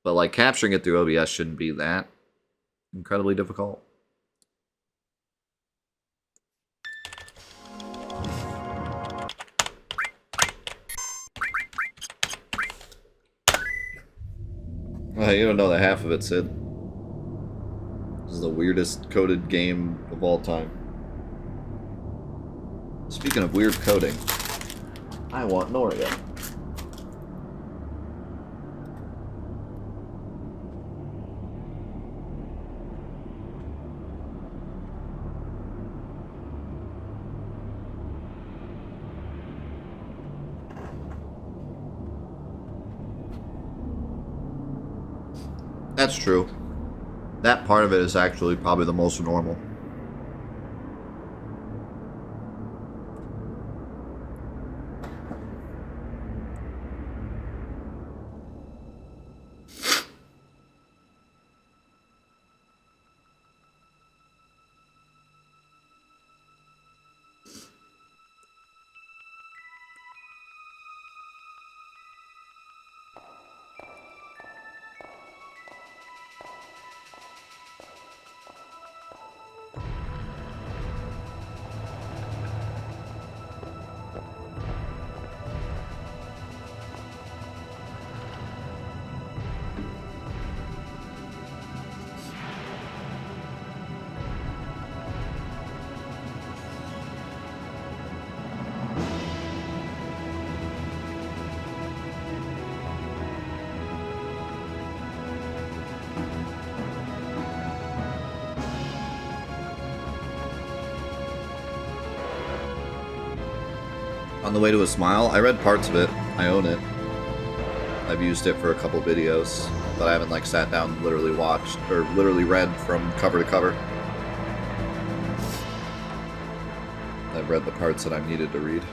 But like capturing it through OBS shouldn't be that incredibly difficult. You don't know the half of it, Sid. This is the weirdest coded game of all time. Speaking of weird coding, I want Noria. That's true. That part of it is actually probably the most normal. On the Way to a Smile, I read parts of it. I own it. I've used it for a couple videos, but I haven't like sat down and literally watched or literally read from cover to cover. I've read the parts that I've needed to read.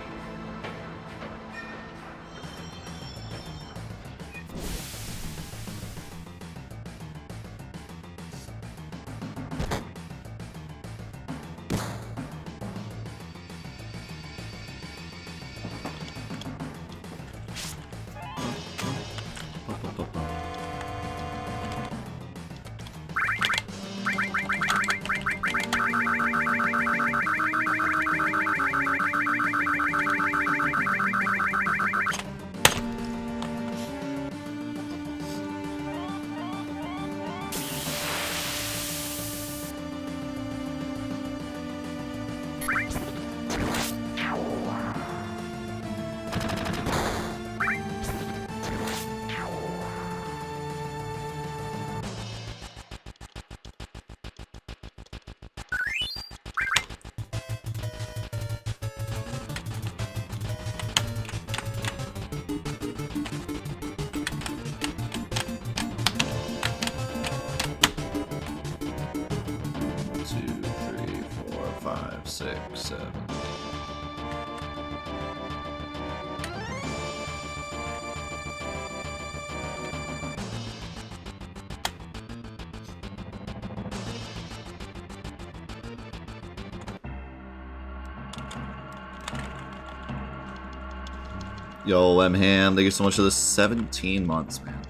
Yo, M-Ham, thank you so much for the 17 months, man.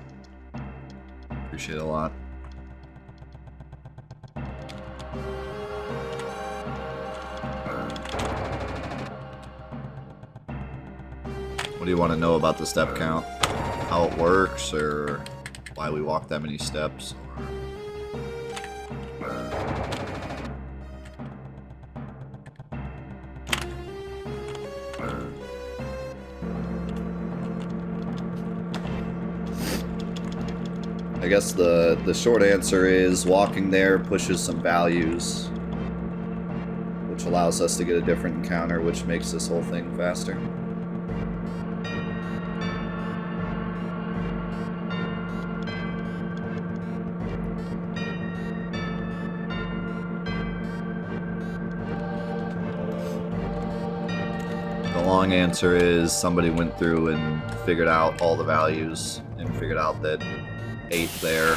Appreciate it a lot. What do you want to know about the step count? How it works, or why we walk that many steps? I guess the short answer is walking there pushes some values, which allows us to get a different encounter, which makes this whole thing faster. The long answer is somebody went through and figured out all the values and figured out that 8 there,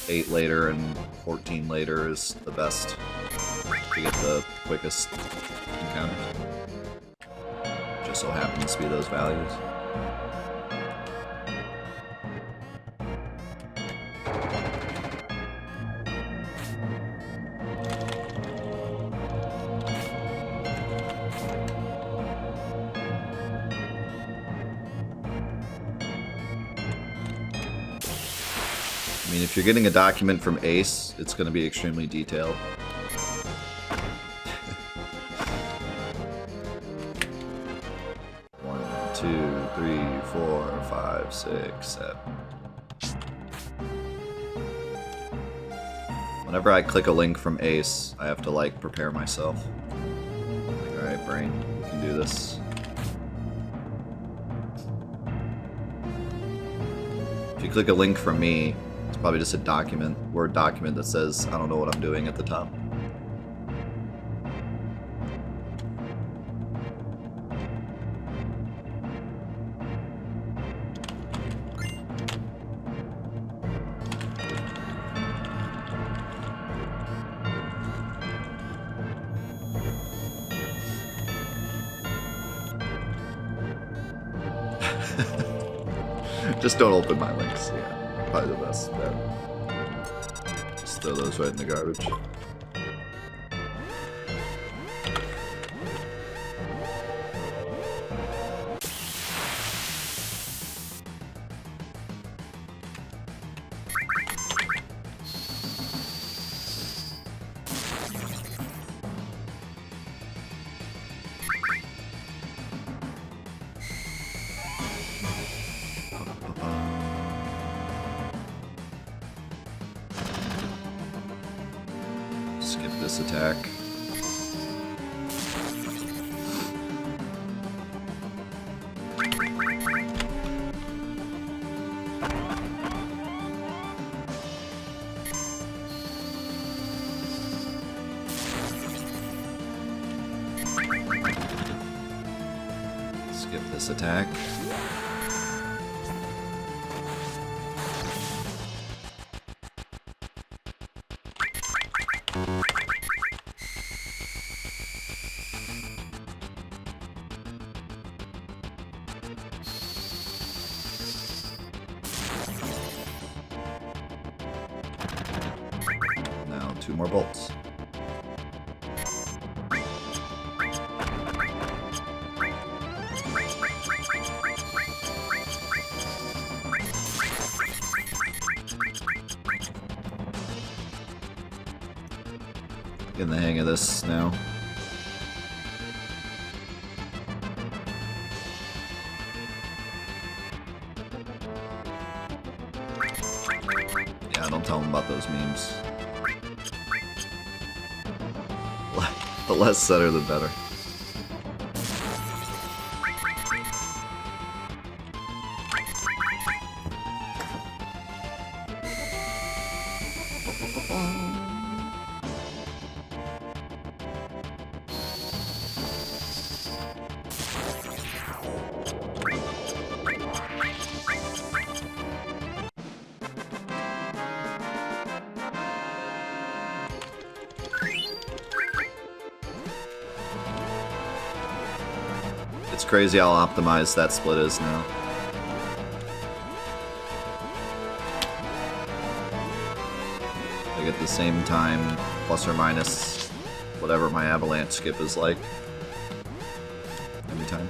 8 later, and 14 later is the best to get the quickest encounters. Just so happens to be those values. I mean, if you're getting a document from Ace, it's going to be extremely detailed. One, two, three, 4, 5, 6, 7. Whenever I click a link from Ace, I have to, like, prepare myself. Like, alright, brain, you can do this. If you click a link from me, it's probably just a document, Word document that says, I don't know what I'm doing at the top. Just don't open my links. Yeah, probably the best bet. Just throw those right in the garbage. Skip this attack. Skip this attack. Now 2 more bolts. Getting the hang of this now. Yeah, don't tell them about those memes. The less said the better. It's crazy how optimized that split is now. Like at the same time, plus or minus whatever my avalanche skip is like. Every time.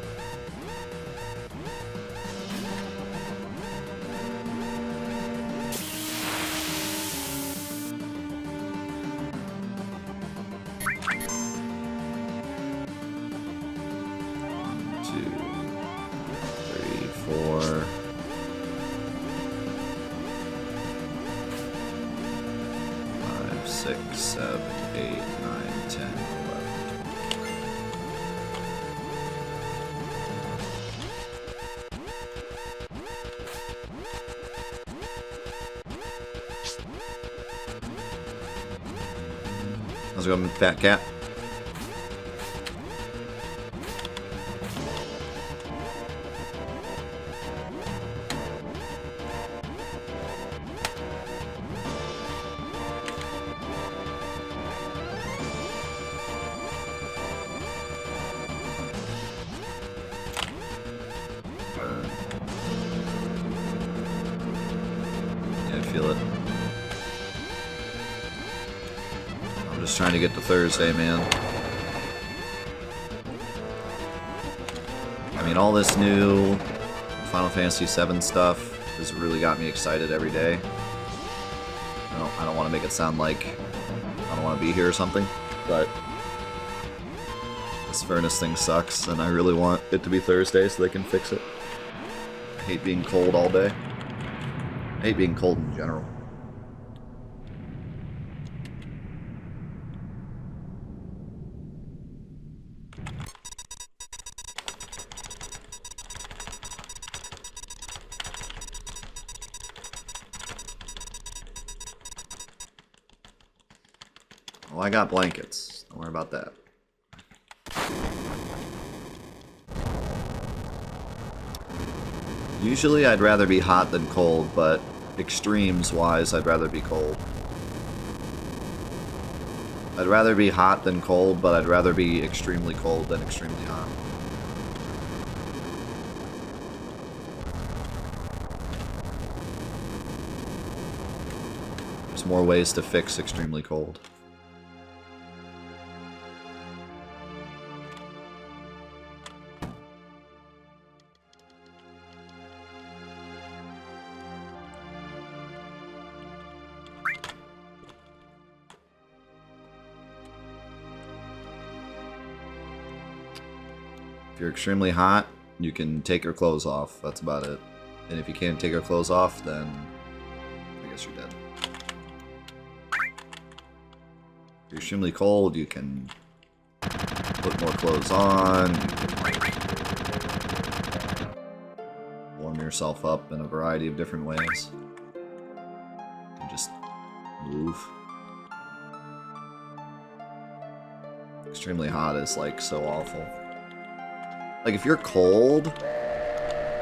Six, 7, 8, 9, 10, 11. How's it going, Fat Cat? Feel it. I'm just trying to get to Thursday, man. I mean, all this new Final Fantasy VII stuff has really got me excited every day. I don't want to make it sound like I don't want to be here or something, but this furnace thing sucks, and I really want it to be Thursday so they can fix it. I hate being cold all day. I hate being cold in general. Well, I got blankets. Don't worry about that. Usually I'd rather be hot than cold, but extremes-wise, I'd rather be cold. I'd rather be hot than cold, but I'd rather be extremely cold than extremely hot. There's more ways to fix extremely cold. If you're extremely hot, you can take your clothes off. That's about it. And if you can't take your clothes off, then I guess you're dead. If you're extremely cold, you can put more clothes on. You can warm yourself up in a variety of different ways. You can just move. Extremely hot is like so awful. Like, if you're cold,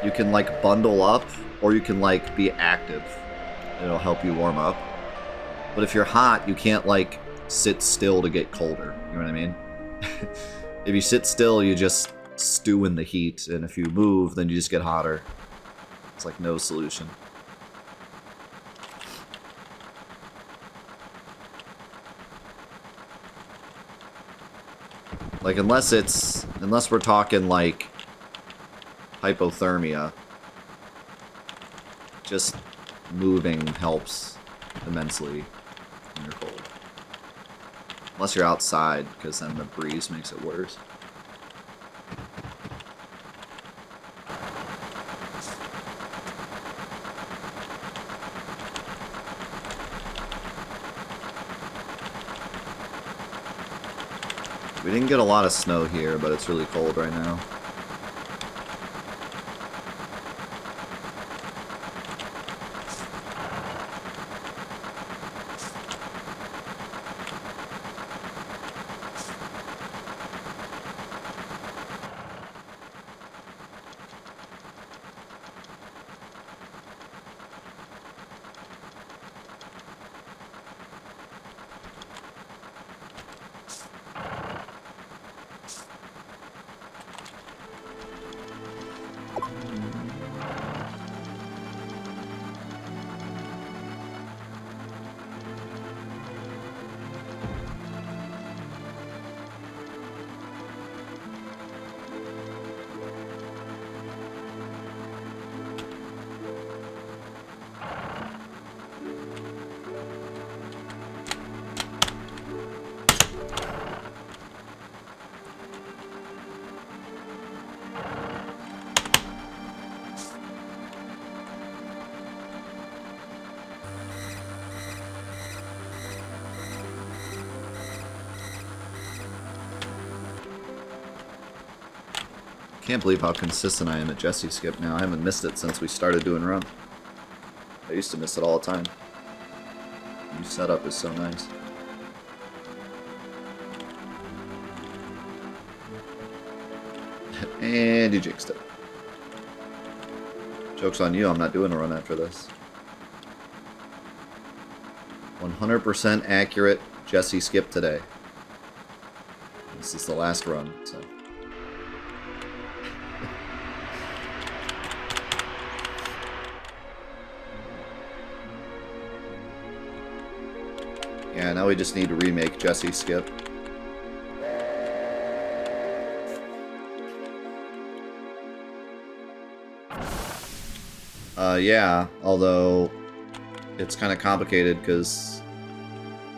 you can, like, bundle up, or you can, like, be active. It'll help you warm up. But if you're hot, you can't, like, sit still to get colder. You know what I mean? If you sit still, you just stew in the heat, and if you move, then you just get hotter. It's, like, no solution. Like, unless we're talking, like, hypothermia, just moving helps immensely when you're cold. Unless you're outside, because then the breeze makes it worse. We didn't get a lot of snow here, but it's really cold right now. Can't believe how consistent I am at Jesse Skip now. I haven't missed it since we started doing run. I used to miss it all the time. New setup is so nice. And you jinxed it. Joke's on you, I'm not doing a run after this. 100% accurate Jesse Skip today. This is the last run, so... Yeah, now we just need to remake Jesse Skip. Yeah, although it's kind of complicated because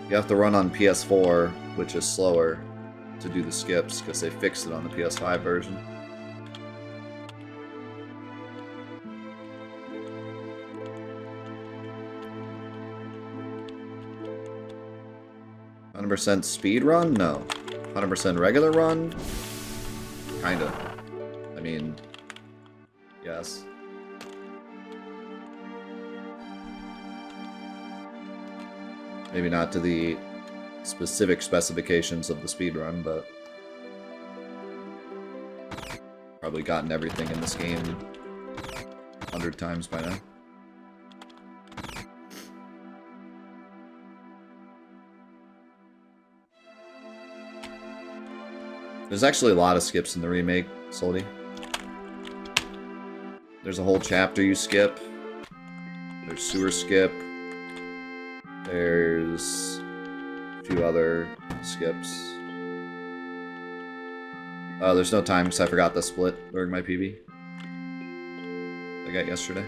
you have to run on PS4, which is slower, to do the skips because they fixed it on the PS5 version. %100% speed run? No. 100% regular run? Kinda. I mean, yes. Maybe not to the specific specifications of the speedrun, but probably gotten everything in this game 100 times by now. There's actually a lot of skips in the remake, Soldy. There's a whole chapter you skip. There's sewer skip. There's a few other skips. There's no time because I forgot the split during my PB. I got yesterday.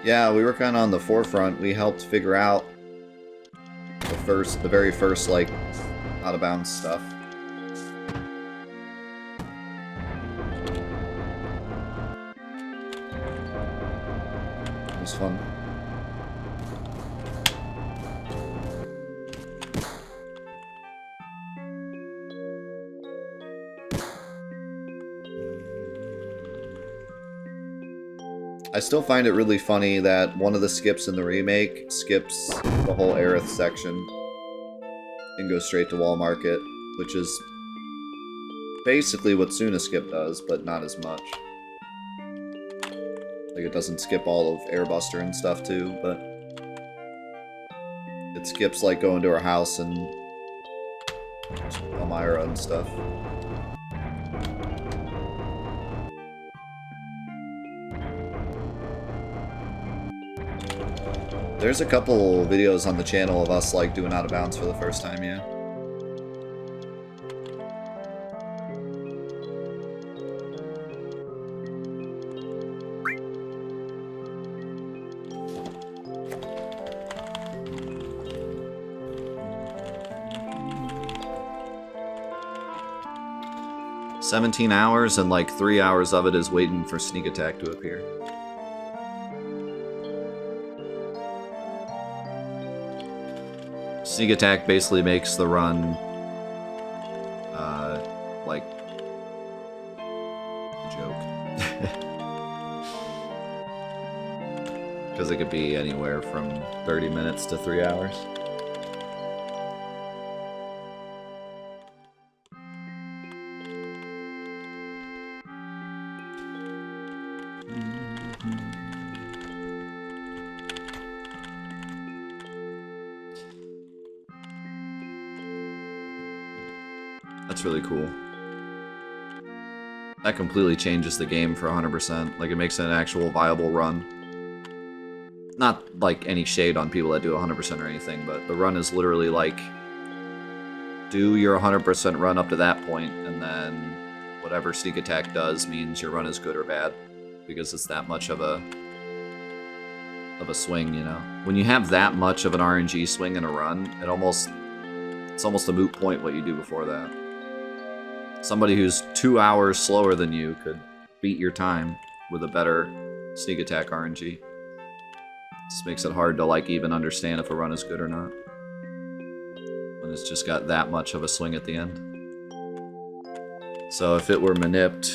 Yeah, we were kind of on the forefront. We helped figure out the very first, like, out of bounds stuff. It was fun. I still find it really funny that one of the skips in the remake skips the whole Aerith section and goes straight to Wall Market, which is basically what Suna Skip does, but not as much. Like, it doesn't skip all of Airbuster and stuff too, but it skips like going to her house and Elmira and stuff. There's a couple videos on the channel of us, like, doing out of bounds for the first time, yeah. "17 hours, and like 3 hours of it is waiting for Sneak Attack to appear." Sneak Attack basically makes the run, like, a joke. Because it could be anywhere from 30 minutes to 3 hours. That's really cool. That completely changes the game for 100%. Like, it makes it an actual viable run. Not, like, any shade on people that do 100% or anything, but the run is literally, like, do your 100% run up to that point, and then whatever Sneak Attack does means your run is good or bad, because it's that much of a swing, you know? When you have that much of an RNG swing in a run, it's almost a moot point what you do before that. Somebody who's 2 hours slower than you could beat your time with a better Sneak Attack RNG. This makes it hard to, like, even understand if a run is good or not, when it's just got that much of a swing at the end. So if it were manipped,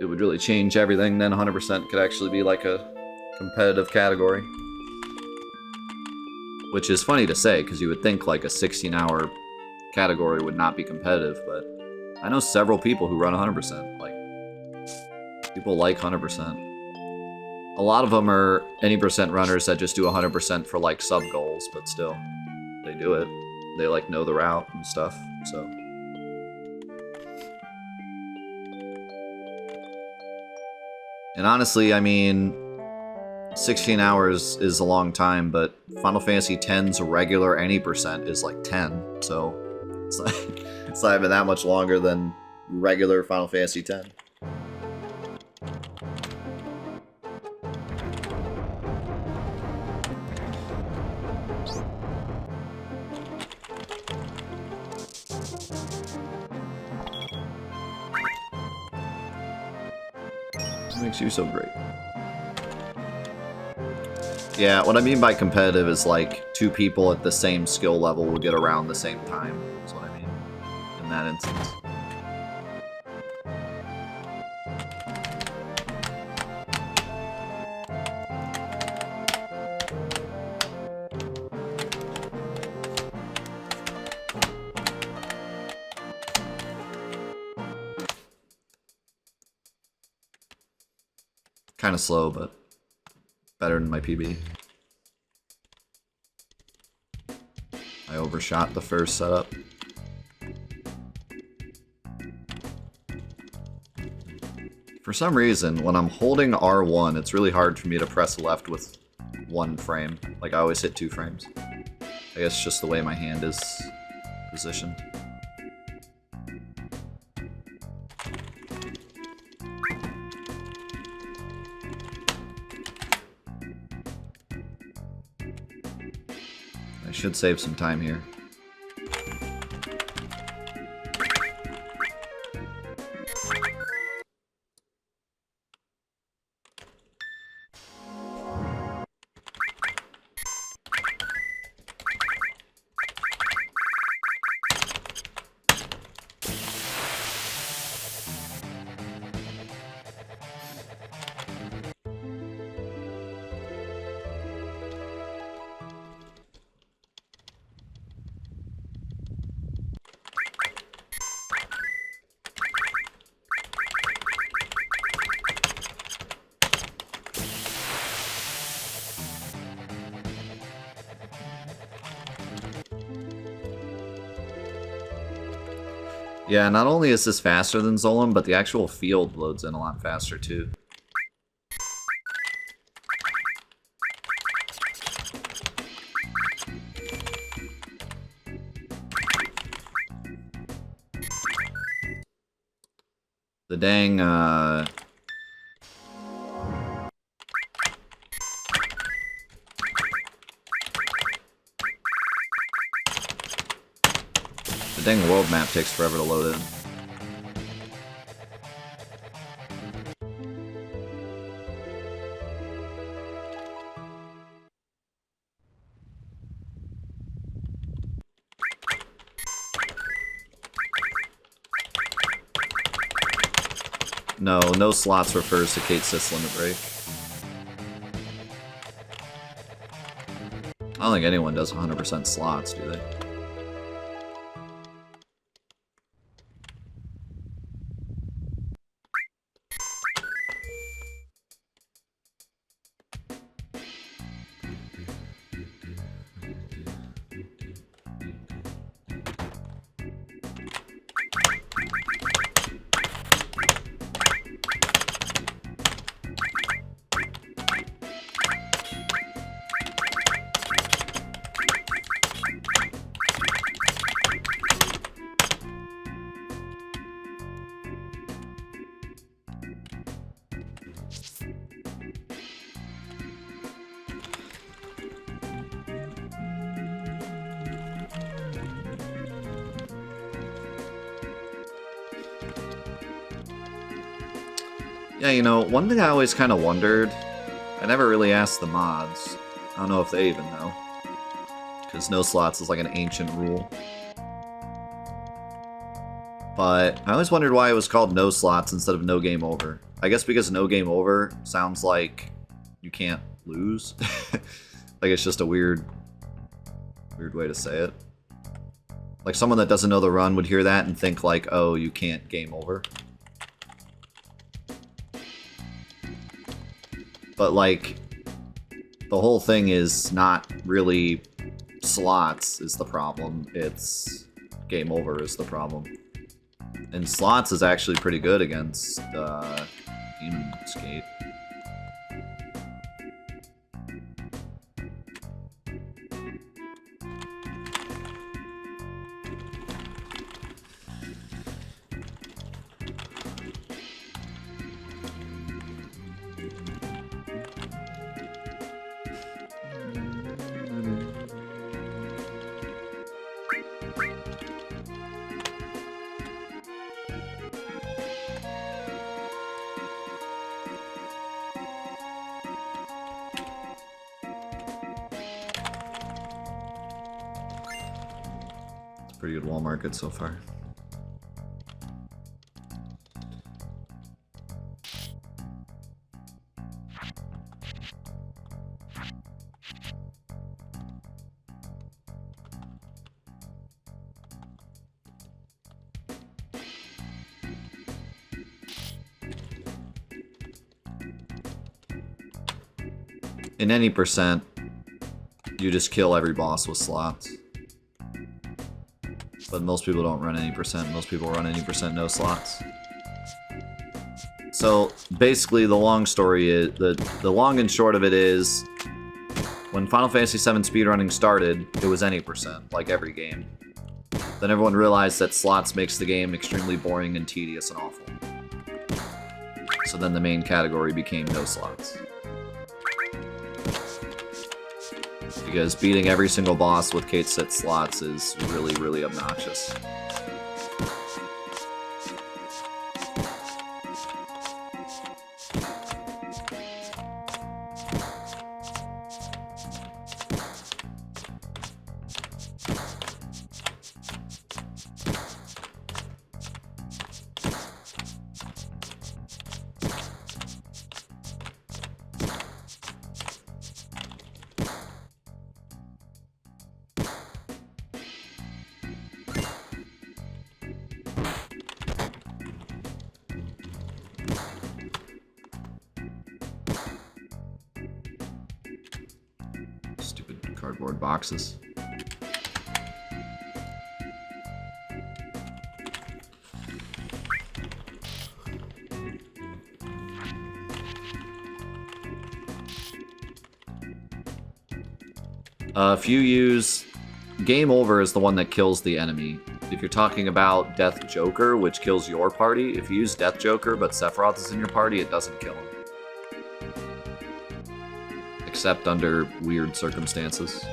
it would really change everything. Then 100% could actually be like a competitive category. Which is funny to say, because you would think like a 16-hour category would not be competitive, but I know several people who run 100%. Like, people like 100%. A lot of them are any percent runners that just do 100% for, like, sub goals, but still, they do it. They, like, know the route and stuff, so. And honestly, I mean, 16 hours is a long time, but Final Fantasy X's regular any percent is like 10, so it's not even that much longer than regular Final Fantasy X. What makes you so great? Yeah, what I mean by competitive is like 2 people at the same skill level will get around the same time, is what I mean in that instance. Kind of slow, but better than my PB. I overshot the first setup. For some reason, when I'm holding R1, it's really hard for me to press left with 1 frame. Like, I always hit 2 frames. I guess just the way my hand is positioned. I should save some time here. Yeah, not only is this faster than Zolan, but the actual field loads in a lot faster too. The dang, the dang world map takes forever to load in. No slots refers to Kate Sys limit break. I don't think anyone does 100% slots, do they? Yeah, you know, one thing I always kind of wondered, I never really asked the mods. I don't know if they even know. Because no slots is like an ancient rule. But I always wondered why it was called no slots instead of no game over. I guess because no game over sounds like you can't lose. Like it's just a weird way to say it. Like someone that doesn't know the run would hear that and think like, oh, you can't game over. But like, the whole thing is not really slots is the problem. It's game over is the problem. And slots is actually pretty good against Demon Skate. Pretty good wall market so far. In any percent, you just kill every boss with slots. But most people don't run any percent. Most people run any percent no slots. So basically, the long story is the long and short of it is, when Final Fantasy VII speedrunning started, it was any percent, like every game. Then everyone realized that slots makes the game extremely boring and tedious and awful. So then the main category became no slots. Because beating every single boss with Kate set slots is really, really obnoxious. Cardboard boxes. If you use Game Over is the one that kills the enemy. If you're talking about Death Joker, which kills your party, if you use Death Joker but Sephiroth is in your party, it doesn't kill him. Except under weird circumstances.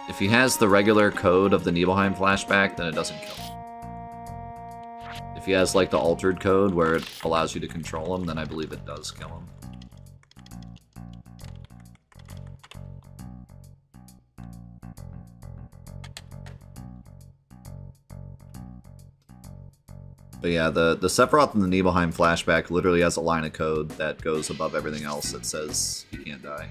If he has the regular code of the Nibelheim flashback, then it doesn't kill him. If he has like the altered code where it allows you to control him, then I believe it does kill him. But yeah, the Sephiroth and the Nibelheim flashback literally has a line of code that goes above everything else that says he can't die.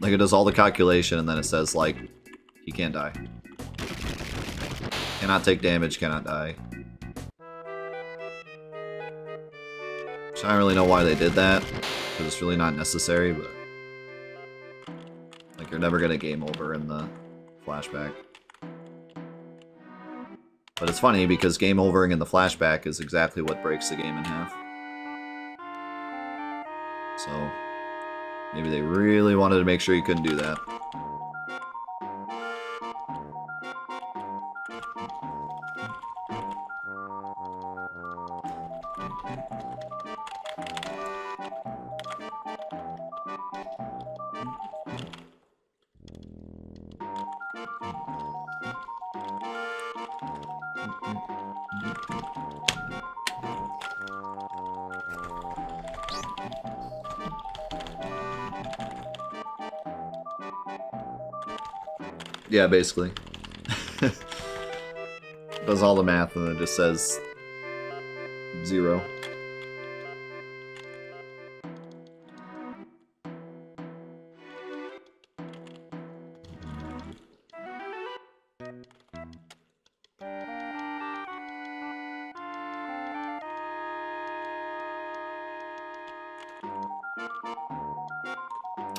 Like, it does all the calculation and then it says, like, he can't die. Cannot take damage, cannot die. Which I don't really know why they did that, because it's really not necessary, but... like, you're never gonna game over in the flashback. But it's funny, because game overing in the flashback is exactly what breaks the game in half. So, maybe they really wanted to make sure you couldn't do that. Yeah, basically. Does all the math and then it just says 0.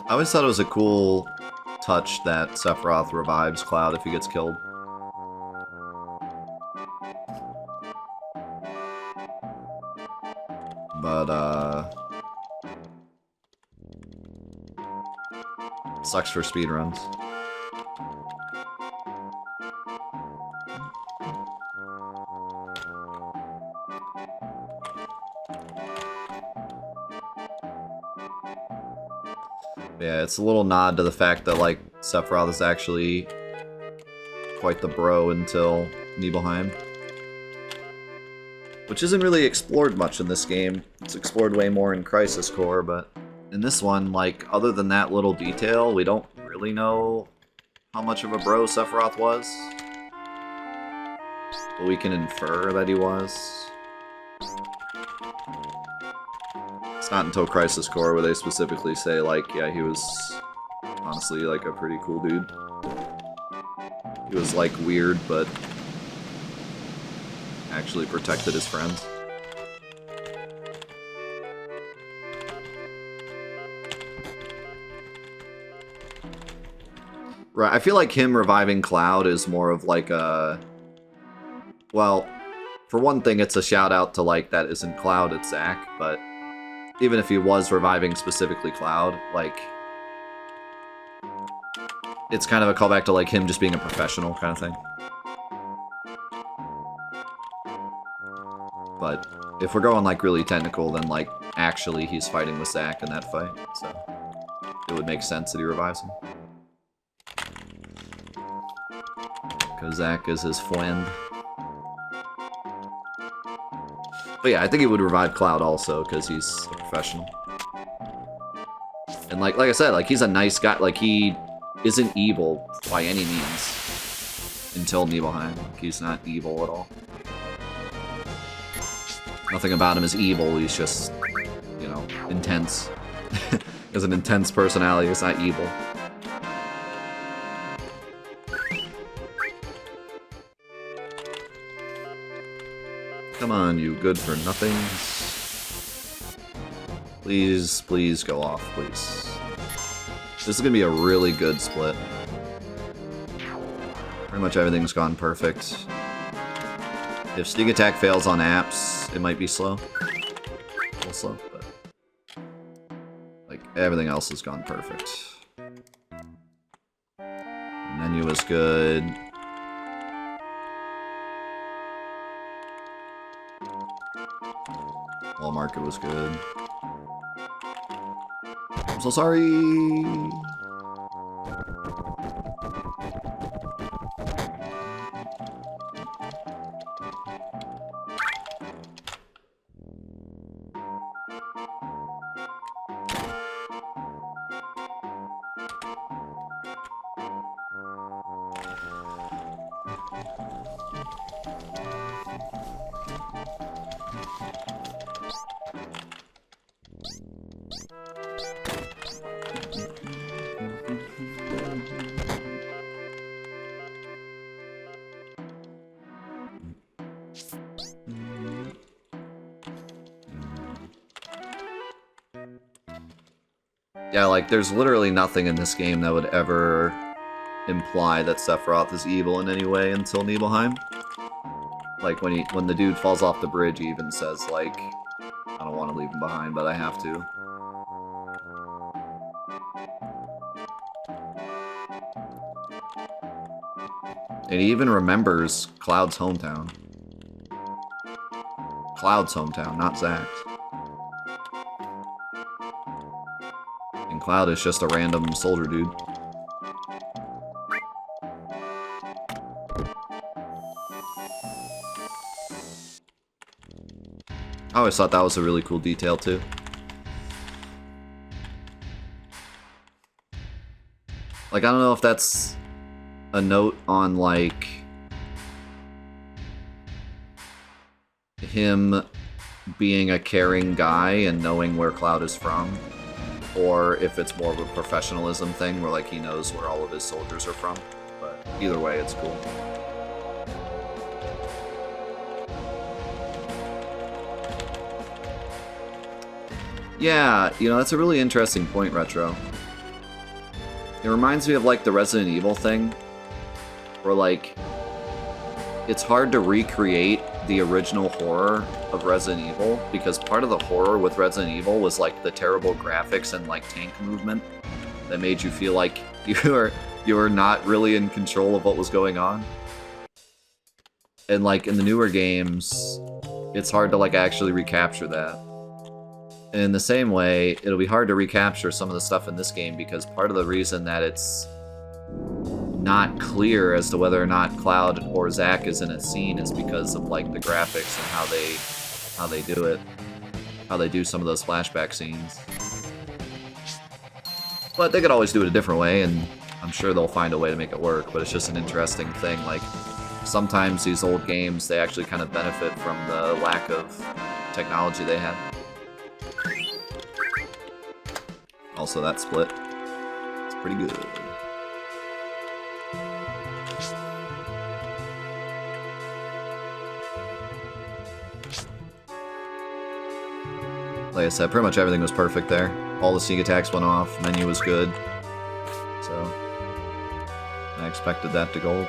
I always thought it was a cool touch that Sephiroth revives Cloud if he gets killed. But, sucks for speedruns. Yeah, it's a little nod to the fact that, like, Sephiroth is actually quite the bro until Nibelheim. Which isn't really explored much in this game. It's explored way more in Crisis Core, but in this one, like, other than that little detail, we don't really know how much of a bro Sephiroth was. But we can infer that he was. It's not until Crisis Core where they specifically say, like, yeah, he was honestly, like, a pretty cool dude. He was, like, weird, but actually protected his friends. Right, I feel like him reviving Cloud is more of like a... Well, for one thing, it's a shout out to, like, that isn't Cloud, it's Zack, but even if he was reviving specifically Cloud, like, it's kind of a callback to, like, him just being a professional kind of thing. But if we're going, like, really technical, then, like, actually he's fighting with Zack in that fight, so it would make sense that he revives him. Because Zack is his friend. But yeah, I think he would revive Cloud also, because he's a professional. And like I said, like, he's a nice guy. Like, he isn't evil by any means. Until Nibelheim. Like, he's not evil at all. Nothing about him is evil, he's just, you know, intense. He has an intense personality, he's not evil. Come on, you good-for-nothings. Please, please go off, please. This is gonna be a really good split. Pretty much everything's gone perfect. If Sneak Attack fails on apps, it might be slow. A little slow, but... like, everything else has gone perfect. Menu is good. Wall market was good. I'm so sorry! Yeah, like, there's literally nothing in this game that would ever imply that Sephiroth is evil in any way until Nibelheim. Like, when the dude falls off the bridge, he even says, like, I don't want to leave him behind, but I have to. And he even remembers Cloud's hometown. Cloud's hometown, not Zack's. And Cloud is just a random soldier dude. I always thought that was a really cool detail, too. Like, I don't know if that's a note on, like, him being a caring guy and knowing where Cloud is from, or if it's more of a professionalism thing where, like, he knows where all of his soldiers are from. But either way, it's cool. Yeah, you know, that's a really interesting point, Retro. It reminds me of, like, the Resident Evil thing, where, like, it's hard to recreate the original horror of Resident Evil, because part of the horror with Resident Evil was, like, the terrible graphics and, like, tank movement that made you feel like you were not really in control of what was going on. And, like, in the newer games, it's hard to, like, actually recapture that. And in the same way, it'll be hard to recapture some of the stuff in this game, because part of the reason that it's not clear as to whether or not Cloud or Zack is in a scene is because of, like, the graphics and how they do it. How they do some of those flashback scenes. But they could always do it a different way, and I'm sure they'll find a way to make it work, but it's just an interesting thing. Like, sometimes these old games, they actually kind of benefit from the lack of technology they had. Also, that split. It's pretty good. Like I said, pretty much everything was perfect there. All the sneak attacks went off, menu was good. So, I expected that to gold.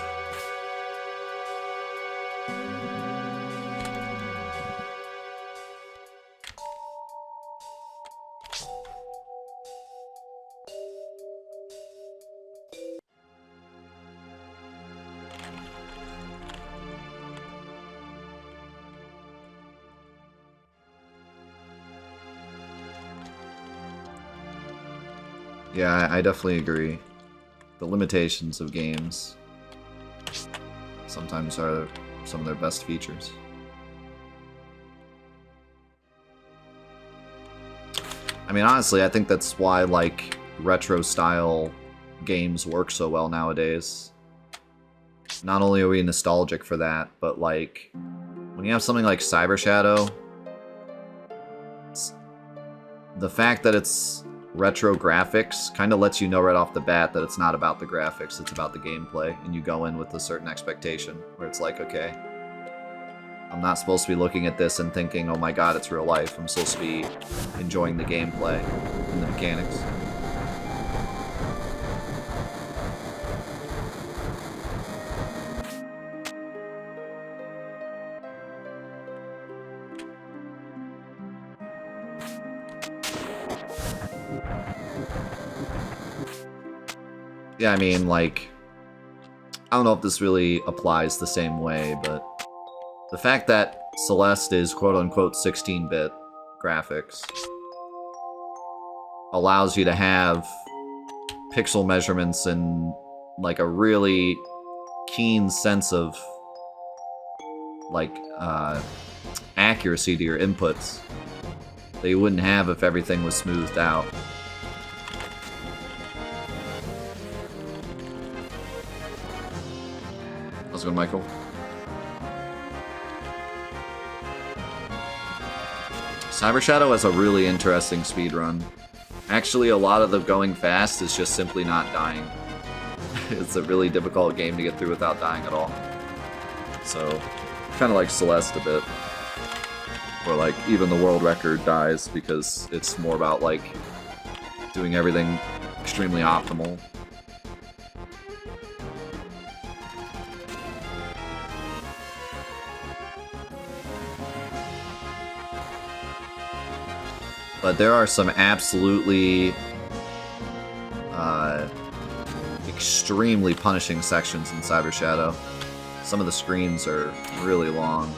Yeah, I definitely agree. The limitations of games sometimes are some of their best features. I mean, honestly, I think that's why, like, retro-style games work so well nowadays. Not only are we nostalgic for that, but, like, when you have something like Cyber Shadow, the fact that it's retro graphics kind of lets you know right off the bat that it's not about the graphics, it's about the gameplay, and you go in with a certain expectation, where it's like, okay, I'm not supposed to be looking at this and thinking, oh my god, it's real life. I'm supposed to be enjoying the gameplay and the mechanics. Yeah, I mean, like, I don't know if this really applies the same way, but the fact that Celeste is quote-unquote 16-bit graphics allows you to have pixel measurements and, like, a really keen sense of, like, accuracy to your inputs that you wouldn't have if everything was smoothed out. How's it going, Michael? Cyber Shadow has a really interesting speedrun. Actually, a lot of the going fast is just simply not dying. It's a really difficult game to get through without dying at all. So, kind of like Celeste a bit. Where, like, even the world record dies because it's more about, like, doing everything extremely optimal. But there are some absolutely extremely punishing sections in Cyber Shadow. Some of the screens are really long.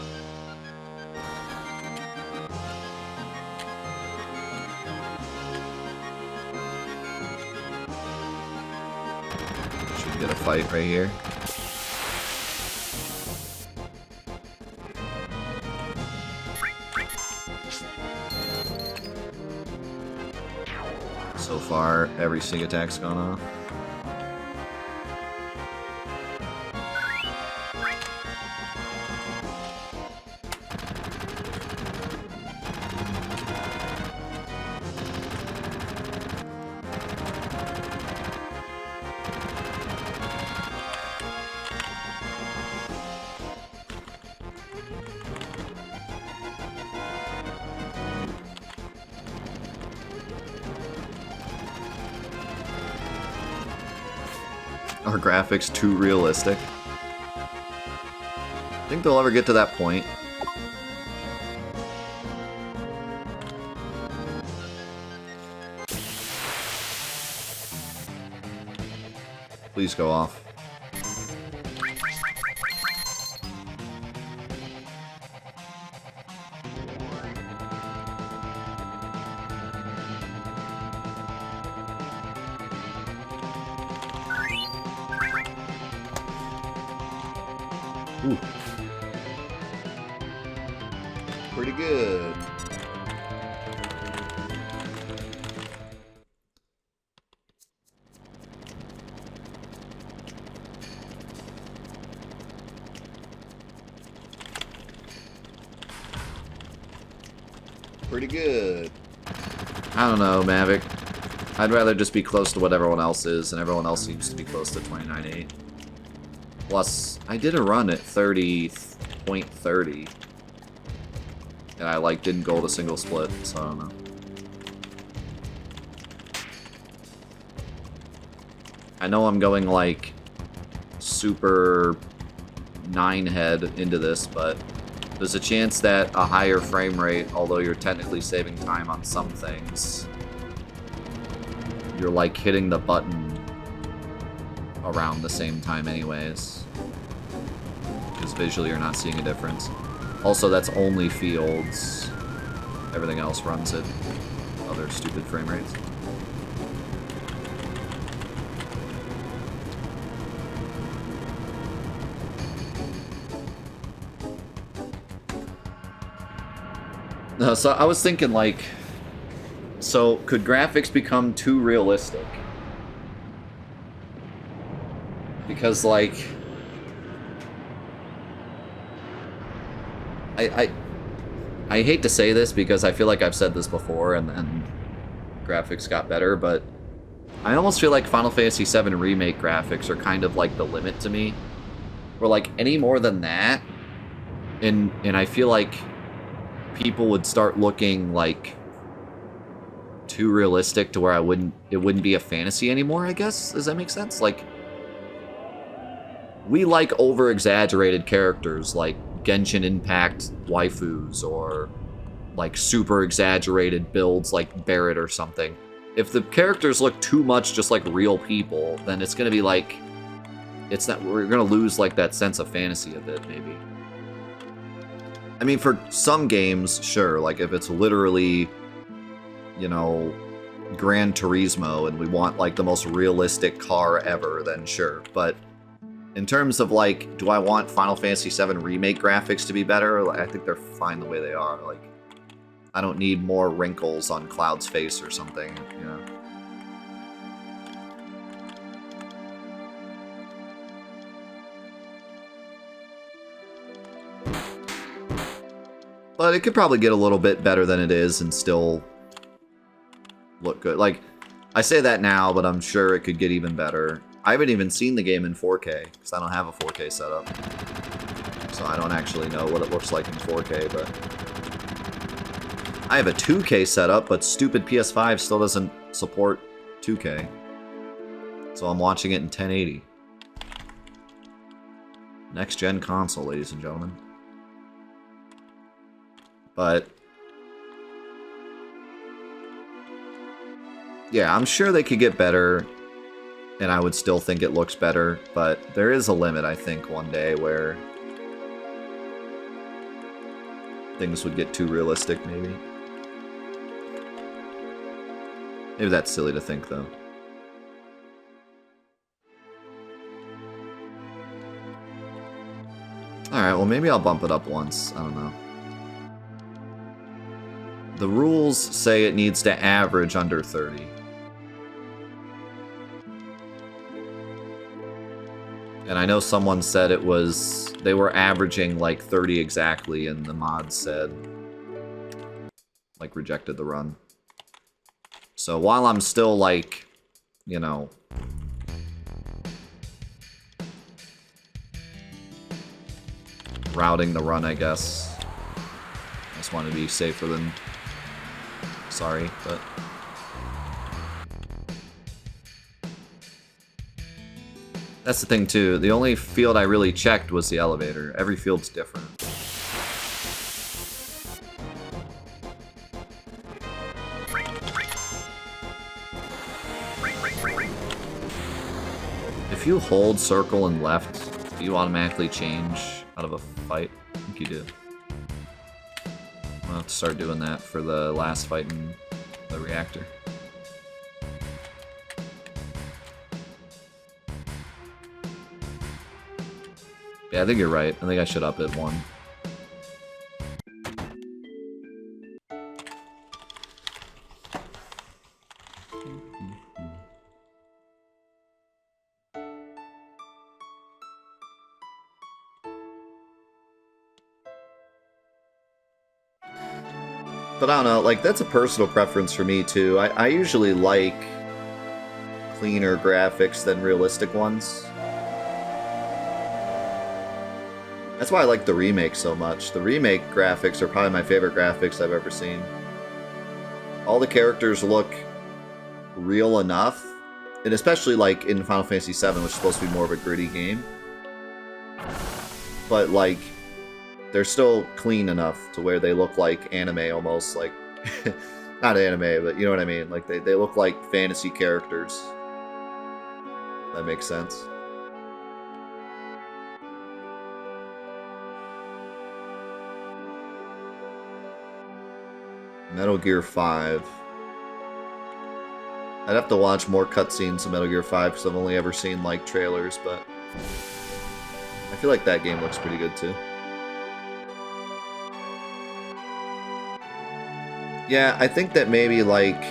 Should get a fight right here. So far, every sneak attack's gone off. Are graphics too realistic? Think they'll ever get to that point? Please go off. Ooh. Pretty good. pretty good. I don't know, Mavic. I'd rather just be close to what everyone else is, and everyone else seems to be close to 29.8. Plus, I did a run at 30.30. And I, like, didn't gold a single split, so I don't know. I know I'm going, like, super 9-head into this, but there's a chance that a higher frame rate, although you're technically saving time on some things, you're, like, hitting the button around the same time anyways. Because visually you're not seeing a difference. Also, that's only fields. Everything else runs at other stupid frame rates. No, so I was thinking, like, so could graphics become too realistic? Because, like, I hate to say this because I feel like I've said this before and then graphics got better, but I almost feel like Final Fantasy VII Remake graphics are kind of like the limit to me. Where, like, any more than that, and I feel like people would start looking, like, too realistic to where it wouldn't be a fantasy anymore, I guess? Does that make sense? Like, we like over-exaggerated characters, like Genshin Impact waifus, or, like, super-exaggerated builds like Barret or something. If the characters look too much just like real people, then it's gonna be like... we're gonna lose, like, that sense of fantasy a bit, maybe. I mean, for some games, sure, like, if it's literally, you know, Gran Turismo, and we want, like, the most realistic car ever, then sure, but in terms of, like, do I want Final Fantasy VII Remake graphics to be better? Like, I think they're fine the way they are. Like, I don't need more wrinkles on Cloud's face or something, you know? But it could probably get a little bit better than it is and still look good. Like, I say that now, but I'm sure it could get even better. I haven't even seen the game in 4K, because I don't have a 4K setup. So I don't actually know what it looks like in 4K, but... I have a 2K setup, but stupid PS5 still doesn't support 2K. So I'm watching it in 1080. Next-gen console, ladies and gentlemen. But... yeah, I'm sure they could get better, and I would still think it looks better, but there is a limit, I think, one day where things would get too realistic, maybe. Maybe that's silly to think, though. Alright, well, maybe I'll bump it up once. I don't know. The rules say it needs to average under 30. And I know someone said it was... they were averaging, like, 30 exactly, and the mod said... like, rejected the run. So while I'm still, like, you know... routing the run, I guess. I just want to be safer than... sorry, but... that's the thing, too. The only field I really checked was the elevator. Every field's different. If you hold circle and left, do you automatically change out of a fight? I think you do. I'll have to start doing that for the last fight in the reactor. Yeah, I think you're right. I think I should up it 1. But I don't know, like, that's a personal preference for me, too. I usually like cleaner graphics than realistic ones. That's why I like the remake so much. The remake graphics are probably my favorite graphics I've ever seen. All the characters look real enough, and especially like in Final Fantasy VII, which is supposed to be more of a gritty game. But like, they're still clean enough to where they look like anime almost, like, not anime, but you know what I mean? Like, they look like fantasy characters. That makes sense. Metal Gear 5. I'd have to watch more cutscenes of Metal Gear 5 because I've only ever seen, like, trailers, but I feel like that game looks pretty good, too. Yeah, I think that maybe, like,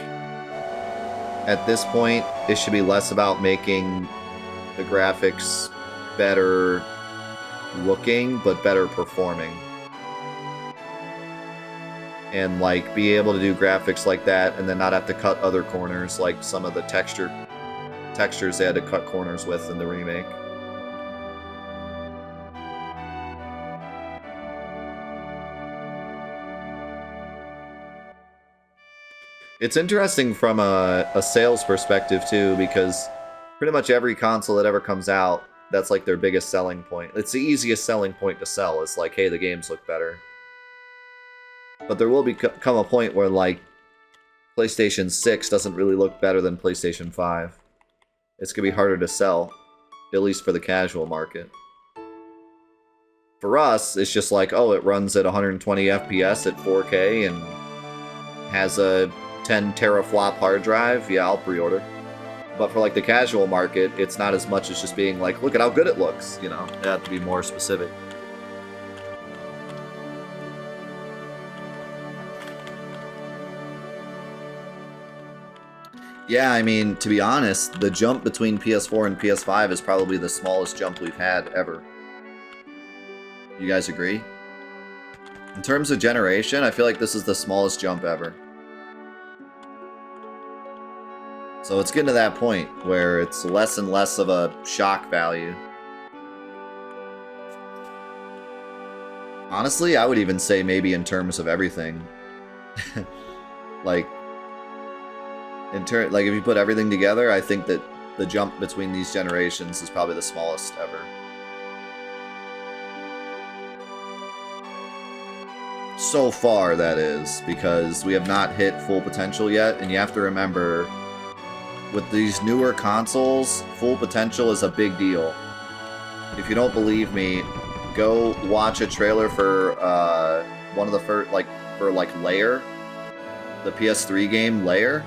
at this point, it should be less about making the graphics better looking, but better performing. And, like, be able to do graphics like that and then not have to cut other corners, like some of the textures they had to cut corners with in the remake. It's interesting from a sales perspective, too, because pretty much every console that ever comes out, that's like their biggest selling point. It's the easiest selling point to sell. It's like, hey, the games look better. But there will come a point where, like, PlayStation 6 doesn't really look better than PlayStation 5. It's going to be harder to sell, at least for the casual market. For us, it's just like, oh, it runs at 120 FPS at 4K and has a 10 teraflop hard drive. Yeah, I'll pre-order. But for, like, the casual market, it's not as much as just being like, look at how good it looks, you know? They have to be more specific. Yeah, I mean, to be honest, the jump between PS4 and PS5 is probably the smallest jump we've had ever. You guys agree? In terms of generation, I feel like this is the smallest jump ever. So it's getting to that point where it's less and less of a shock value. Honestly, I would even say maybe in terms of everything. Like, if you put everything together, I think that the jump between these generations is probably the smallest ever. So far, that is, because we have not hit full potential yet, and you have to remember, with these newer consoles, full potential is a big deal. If you don't believe me, go watch a trailer for one of the first, for Lair, the PS3 game Lair.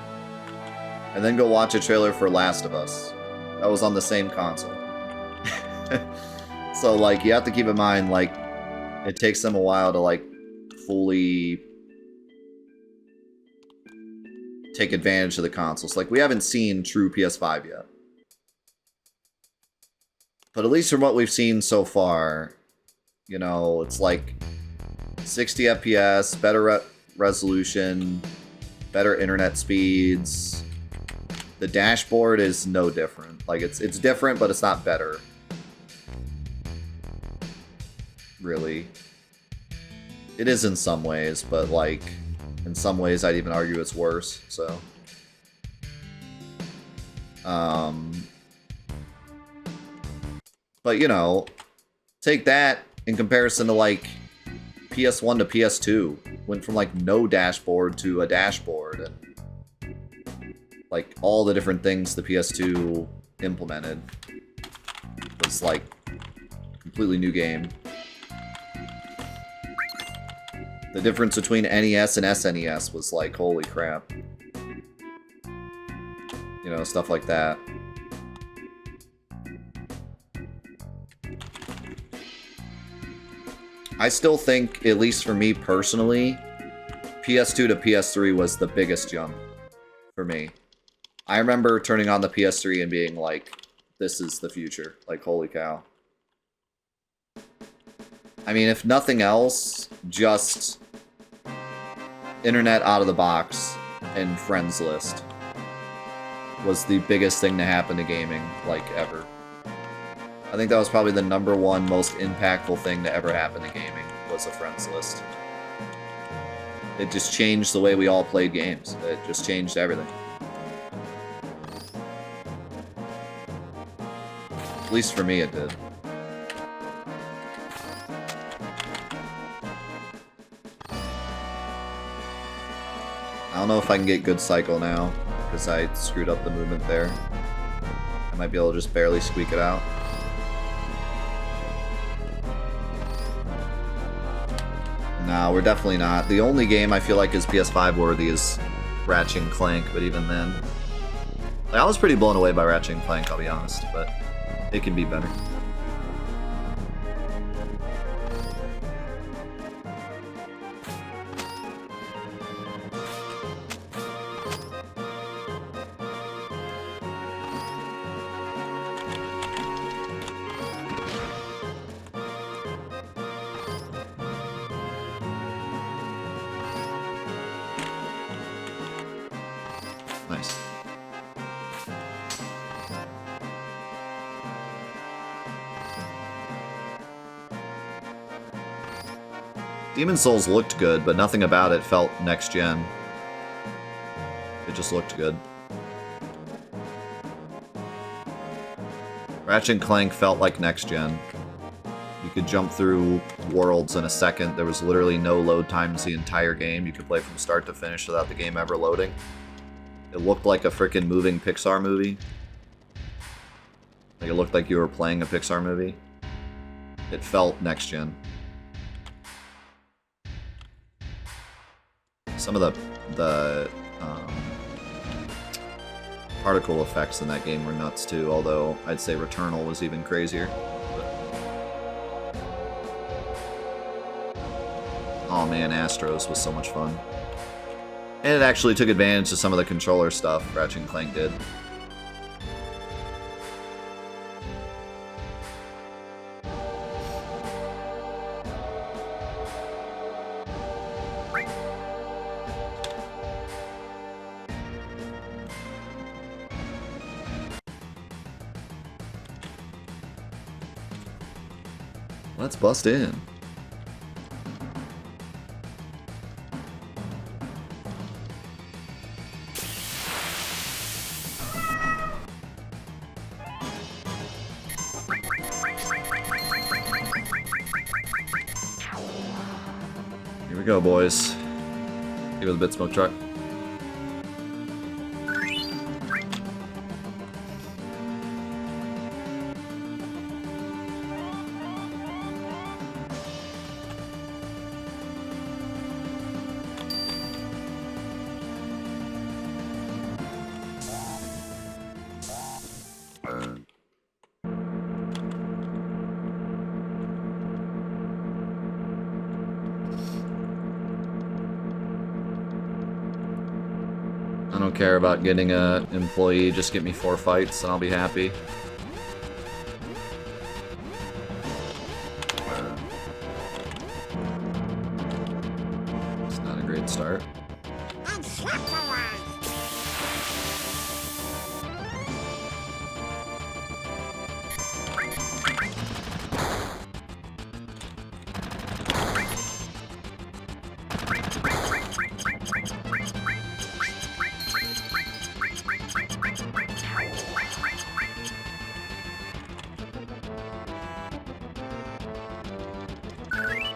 And then go watch a trailer for Last of Us. That was on the same console. So, like, you have to keep in mind, like, it takes them a while to, like, fully take advantage of the consoles. Like, we haven't seen true PS5 yet. But at least from what we've seen so far, you know, it's like 60 FPS, better resolution, better internet speeds. The dashboard is no different. Like, it's different, but it's not better. Really. It is in some ways, but, like, in some ways I'd even argue it's worse, so. But, you know, take that in comparison to, like, PS1 to PS2. Went from, like, no dashboard to a dashboard, and like, all the different things the PS2 implemented was, like, completely new game. The difference between NES and SNES was, like, holy crap. You know, stuff like that. I still think, at least for me personally, PS2 to PS3 was the biggest jump for me. I remember turning on the PS3 and being like, this is the future. Like, holy cow. I mean, if nothing else, just internet out of the box and friends list was the biggest thing to happen to gaming, like, ever. I think that was probably the #1 most impactful thing to ever happen to gaming, was a friends list. It just changed the way we all played games. It just changed everything. At least for me, it did. I don't know if I can get good cycle now, because I screwed up the movement there. I might be able to just barely squeak it out. No, we're definitely not. The only game I feel like is PS5 worthy is Ratchet and Clank, but even then... Like, I was pretty blown away by Ratchet and Clank, I'll be honest, but it can be better. Nice. Demon's Souls looked good, but nothing about it felt next-gen. It just looked good. Ratchet and Clank felt like next-gen. You could jump through worlds in a second. There was literally no load times the entire game. You could play from start to finish without the game ever loading. It looked like a freaking moving Pixar movie. Like, it looked like you were playing a Pixar movie. It felt next-gen. Some of the particle effects in that game were nuts too, although I'd say Returnal was even crazier. But... Oh man, Astros was so much fun. And it actually took advantage of some of the controller stuff Ratchet and Clank did. Let's bust in. Here we go, boys. Give it a bit smoke truck. I don't care about getting an employee, just get me 4 fights and I'll be happy. It's not a great start.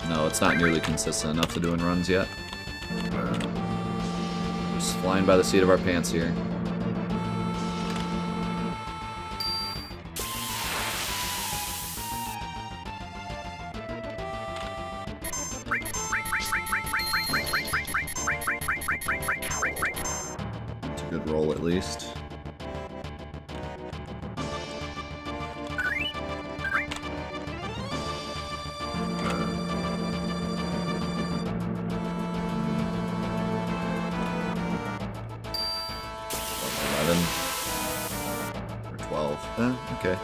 No, it's not nearly consistent enough to doing runs yet. Just flying by the seat of our pants here. It's a good roll at least. Or 12. Okay.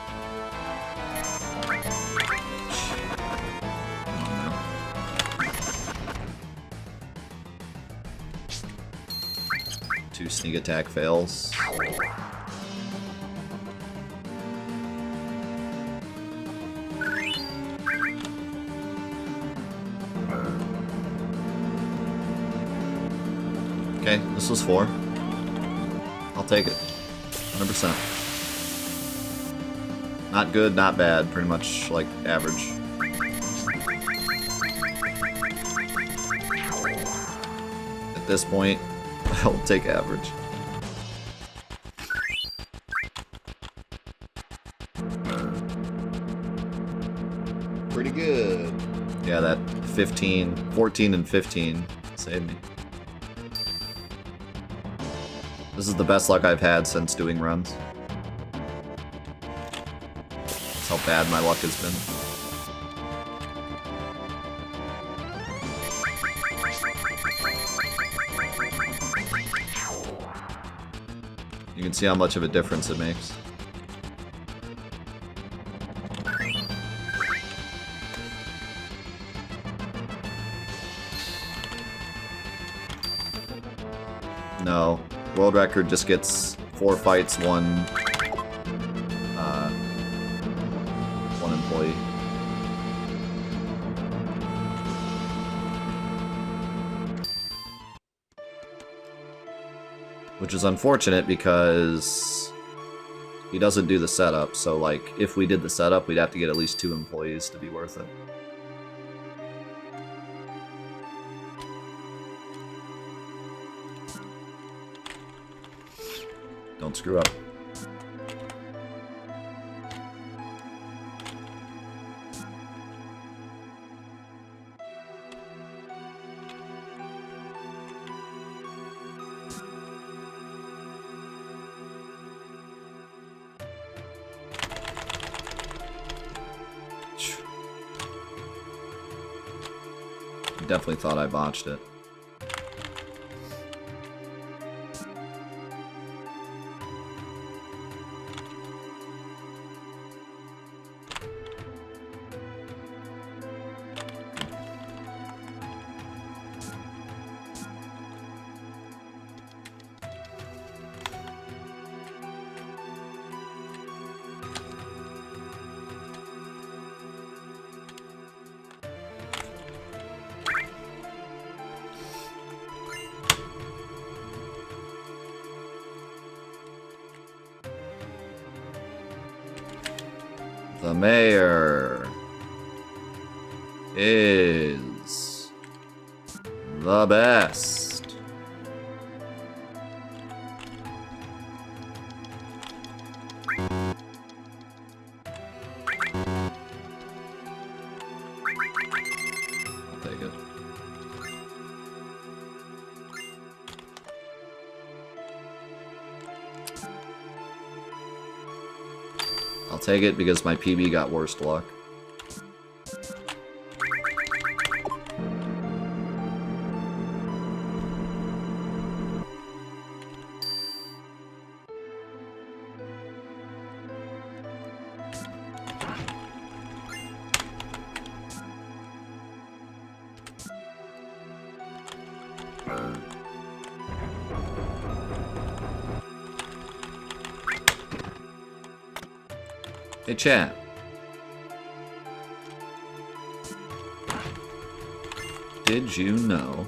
Come on now. 2 sneak attack fails. Okay, this was 4. I'll take it. 100%. Not good, not bad. Pretty much like average. At this point, I'll take average. Pretty good. Yeah, that 14 and 15 saved me. This is the best luck I've had since doing runs. That's how bad my luck has been. You can see how much of a difference it makes. No. World record just gets 4 fights, one employee. Which is unfortunate because he doesn't do the setup, so like if we did the setup, we'd have to get at least 2 employees to be worth it. Don't screw up. Definitely thought I botched it. The mayor is the best. I'll take it. I'll take it because my PB got worst luck. Hey, chat. Did you know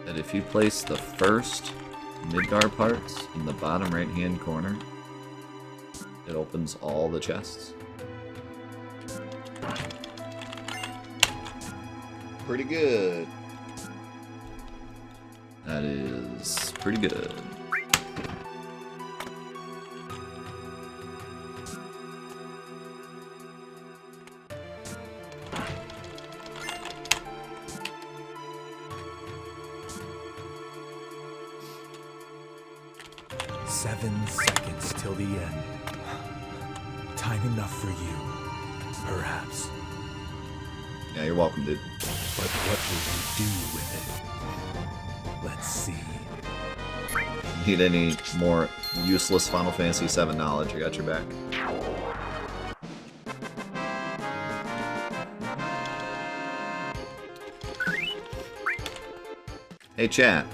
that if you place the first Midgar parts in the bottom right-hand corner, it opens all the chests? Pretty good. That is pretty good. Till the end. Time enough for you, perhaps. Yeah, you're welcome, dude. But what will you do with it? Let's see. Need any more useless Final Fantasy VII knowledge? I got your back. Hey, chat.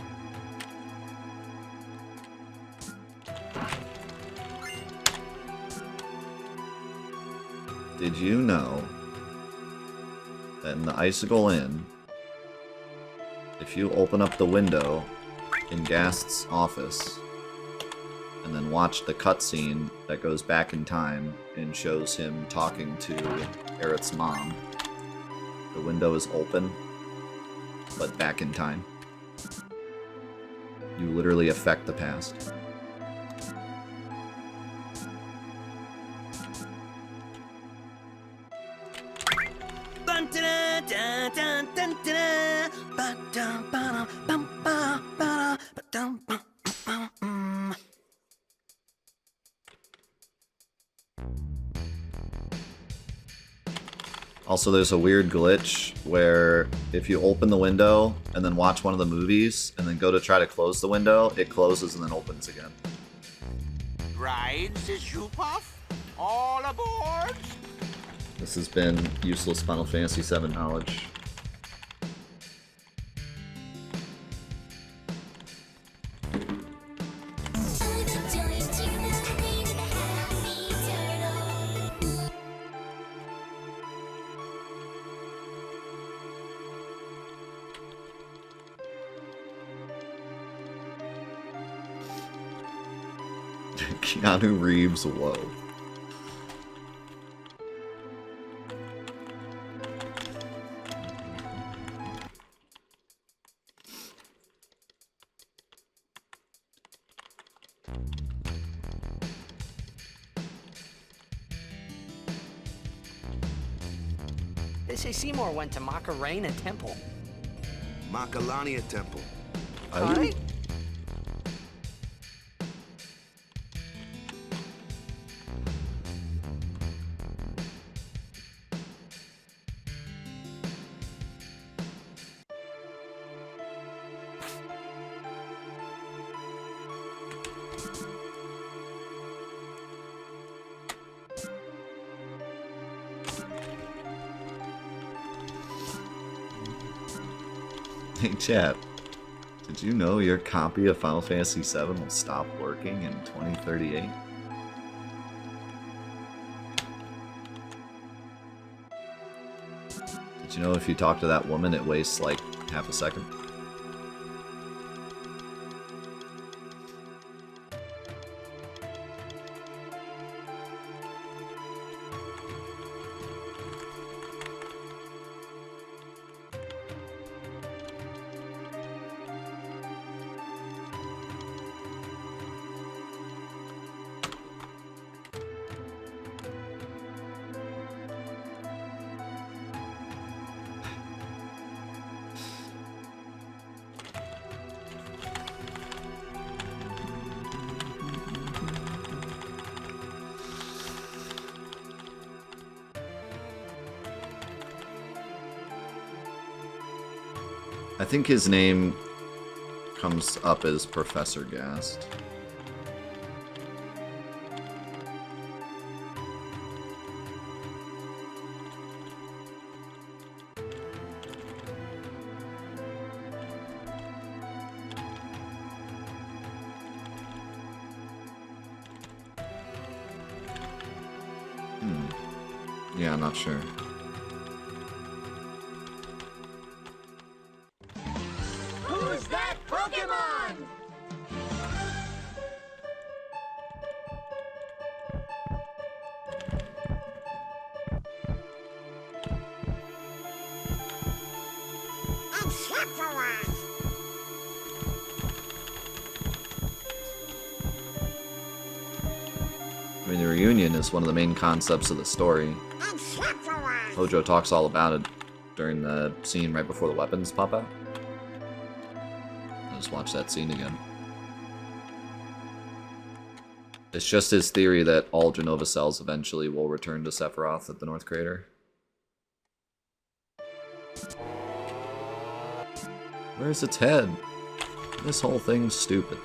Did you know that in the Icicle Inn, if you open up the window in Gast's office and then watch the cutscene that goes back in time and shows him talking to Aerith's mom, the window is open, but back in time? You literally affect the past. Also, there's a weird glitch where if you open the window and then watch one of the movies and then go to try to close the window, it closes and then opens again. Rides the shoe puff? All aboard? This has been useless Final Fantasy VII knowledge. Keanu Reeves, whoa. They say Seymour went to Macarena Temple. Macalania Temple. Right? Hey chat, did you know your copy of Final Fantasy VII will stop working in 2038? Did you know if you talk to that woman it wastes like half a second? I think his name comes up as Professor Gast. Yeah, I'm not sure. Who's that Pokemon? Amphipolis! I mean, the reunion is one of the main concepts of the story. Hojo talks all about it during the scene right before the weapons pop out. I'll just watch that scene again. It's just his theory that all Genova cells eventually will return to Sephiroth at the North Crater. Where's its head? This whole thing's stupid.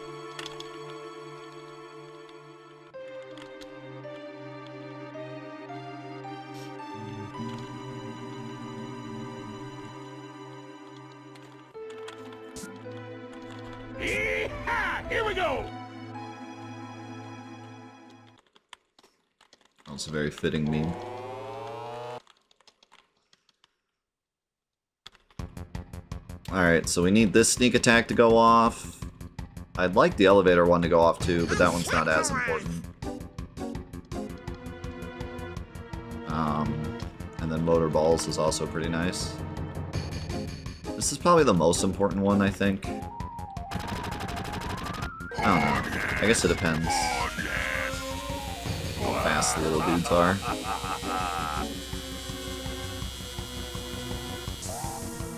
Here we go! That's a very fitting meme. Alright, so we need this sneak attack to go off. I'd like the elevator one to go off too, but that one's not as important. And then motor balls is also pretty nice. This is probably the most important one, I think. I don't know. I guess it depends how fast the little dudes are.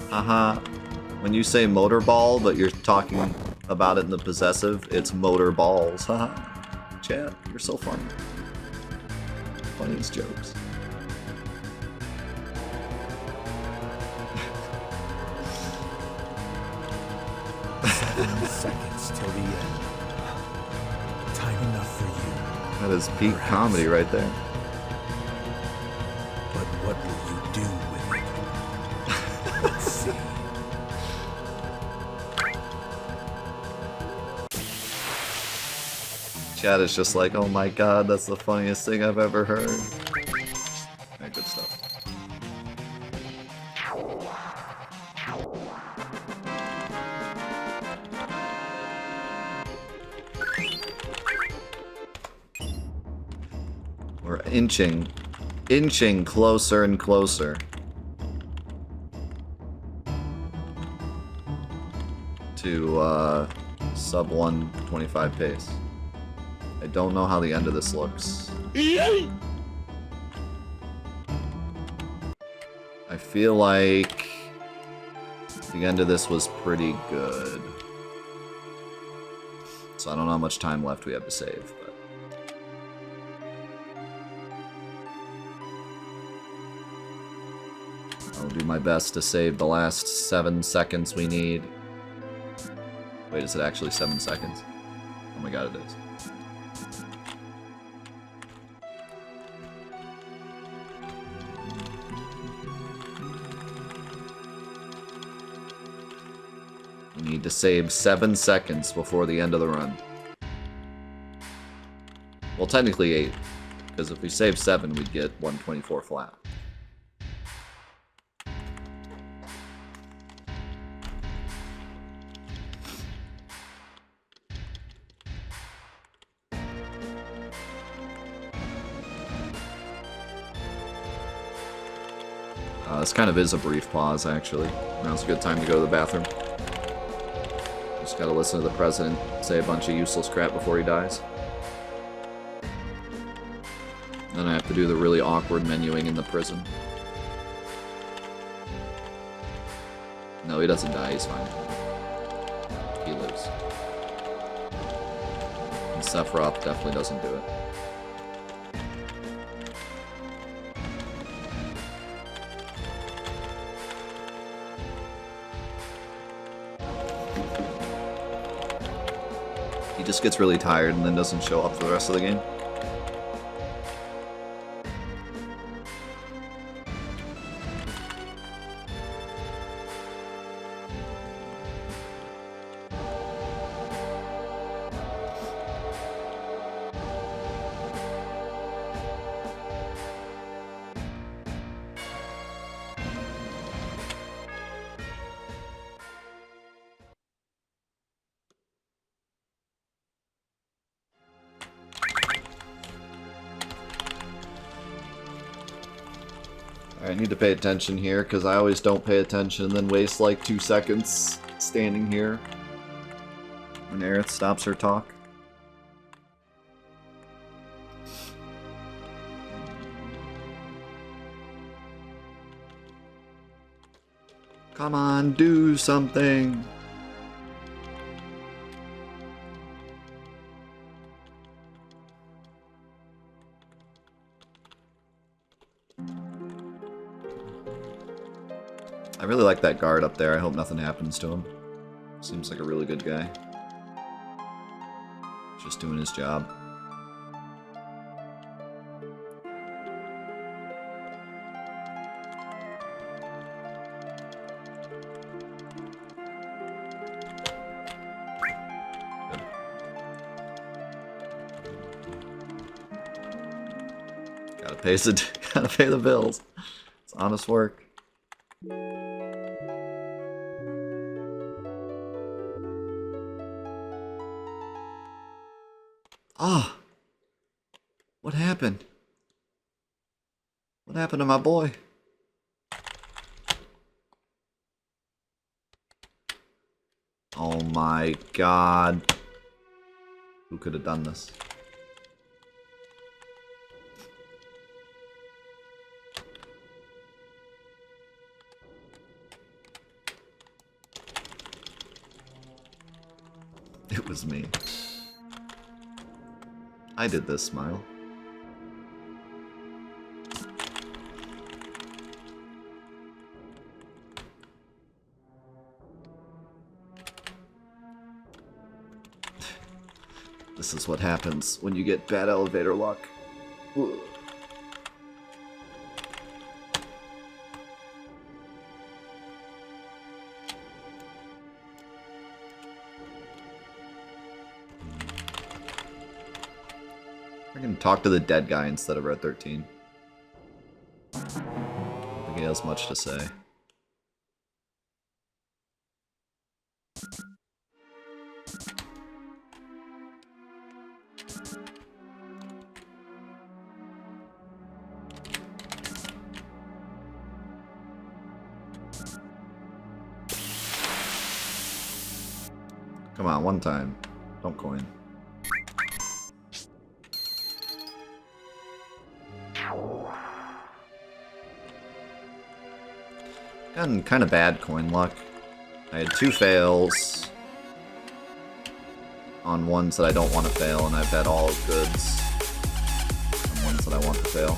Haha. When you say motor ball, but you're talking about it in the possessive, it's motor balls. Haha. Chat, you're so funny. Funniest jokes. Seconds till the end. Time enough for you. That is peak comedy right there. But what will you do with it? Let's see. Chat is just like, oh my god, that's the funniest thing I've ever heard. Yeah, good stuff. We're inching closer and closer to sub 125 pace. I don't know how the end of this looks. I feel like the end of this was pretty good. So I don't know how much time left we have to save, but I'll do my best to save the last 7 seconds we need. Wait, is it actually 7 seconds? Oh my god, it is. We need to save 7 seconds before the end of the run. Well, technically 8, because if we save 7, we'd get 124 flat. This kind of is a brief pause, actually. Now's a good time to go to the bathroom. Just gotta listen to the president say a bunch of useless crap before he dies. Then I have to do the really awkward menuing in the prison. No, he doesn't die, he's fine. He lives. And Sephiroth definitely doesn't do it. He just gets really tired and then doesn't show up for the rest of the game. I need to pay attention here, because I always don't pay attention and then waste like 2 seconds standing here when Aerith stops her talk. Come on, do something! I really like that guard up there. I hope nothing happens to him. Seems like a really good guy. Just doing his job. Good. gotta pay the bills. It's honest work. Ah, what happened? What happened to my boy? Oh my god. Who could have done this? It was me. I did this, Smile. This is what happens when you get bad elevator luck. Ugh. I can talk to the dead guy instead of Red 13. I don't think he has much to say. Come on, one time. Don't coin. Gotten kind of bad coin luck. I had 2 fails on ones that I don't want to fail, and I've had all goods on ones that I want to fail.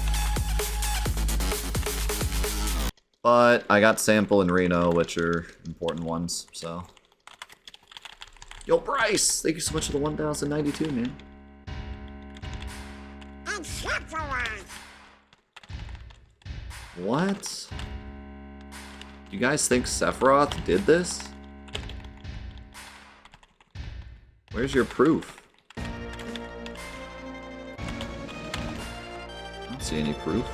But I got Sample and Reno, which are important ones, so... Yo, Bryce! Thank you so much for the 1092, man. And Sephiroth. What? You guys think Sephiroth did this? Where's your proof? I don't see any proof.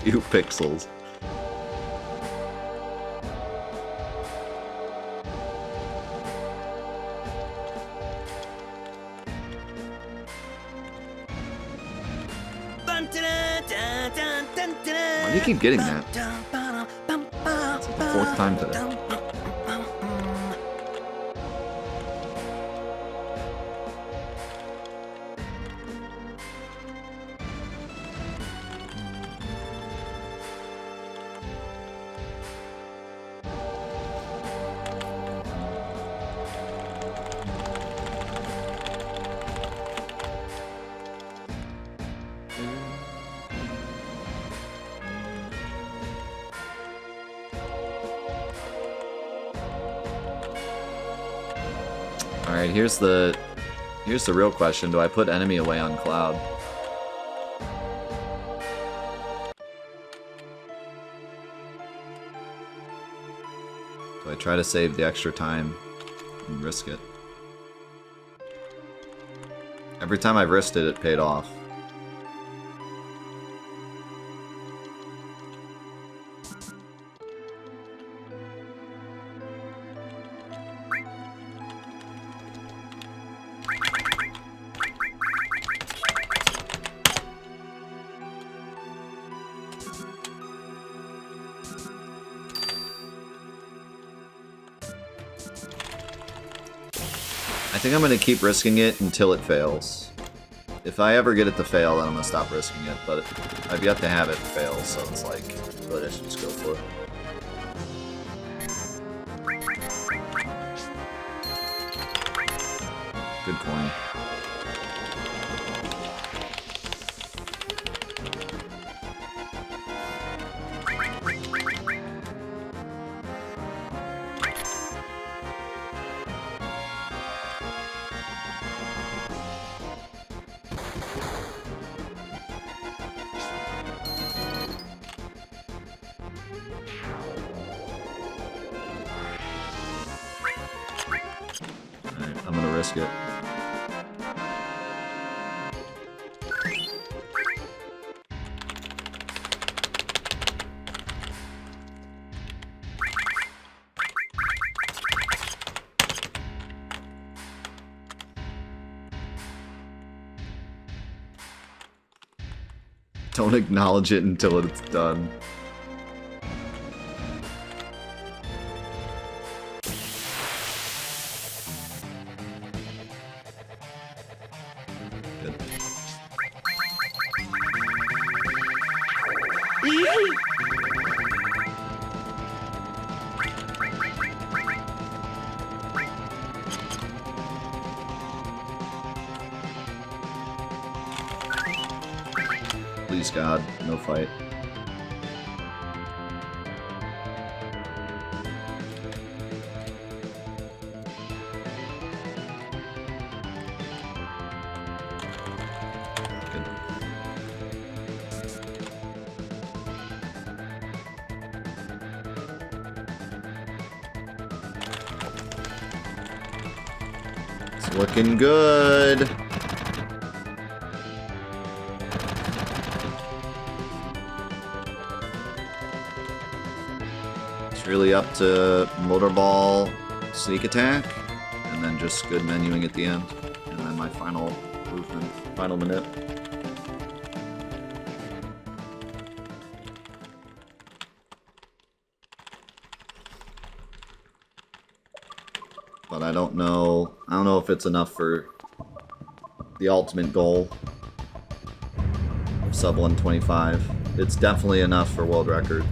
Few pixels. Why do you keep getting that? It's like the 4th time today. Alright, here's the real question. Do I put enemy away on Cloud? Do I try to save the extra time and risk it? Every time I've risked it, it paid off. I think I'm going to keep risking it until it fails. If I ever get it to fail, then I'm going to stop risking it, but I've yet to have it fail, so it's like, but I should just go for it. Good coin. risk it. Don't acknowledge it until it's done. Good. Please God, no fight. Good. It's looking good. Really up to motorball sneak attack, and then just good menuing at the end, and then my final movement, final minute. But I don't know if it's enough for the ultimate goal of sub 125. It's definitely enough for world record.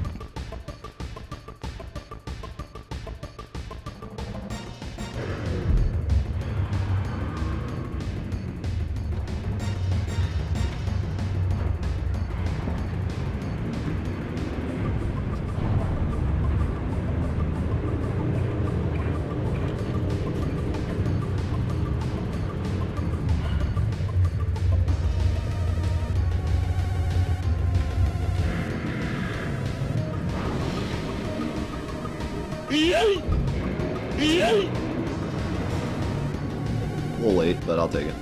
A little late, but I'll take it.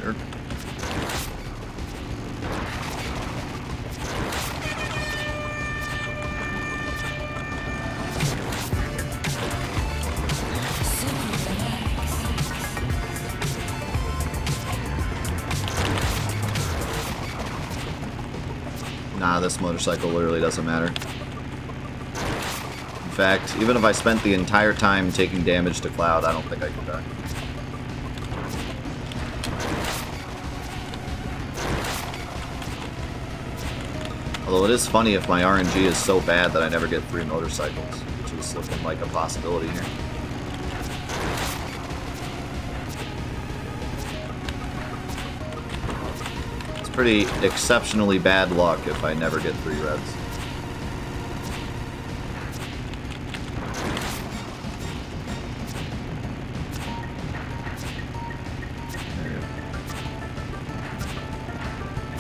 Sure. Nah, this motorcycle literally doesn't matter. In fact, even if I spent the entire time taking damage to Cloud, I don't think I could die. Although it is funny if my RNG is so bad that I never get 3 motorcycles, which is looking like a possibility here. It's pretty exceptionally bad luck if I never get 3 reds.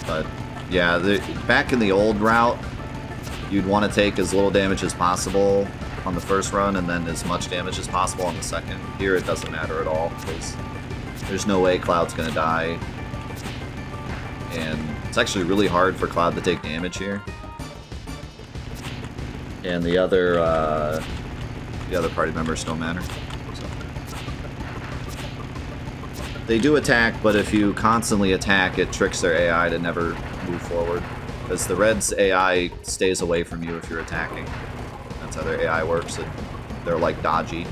But yeah, back in the old route, you'd want to take as little damage as possible on the first run and then as much damage as possible on the second. Here it doesn't matter at all, because there's no way Cloud's going to die. And it's actually really hard for Cloud to take damage here. And the other party members don't matter. So. They do attack, but if you constantly attack, it tricks their AI to never move forward. Because the Red's AI stays away from you if you're attacking. That's how their AI works. They're like dodgy.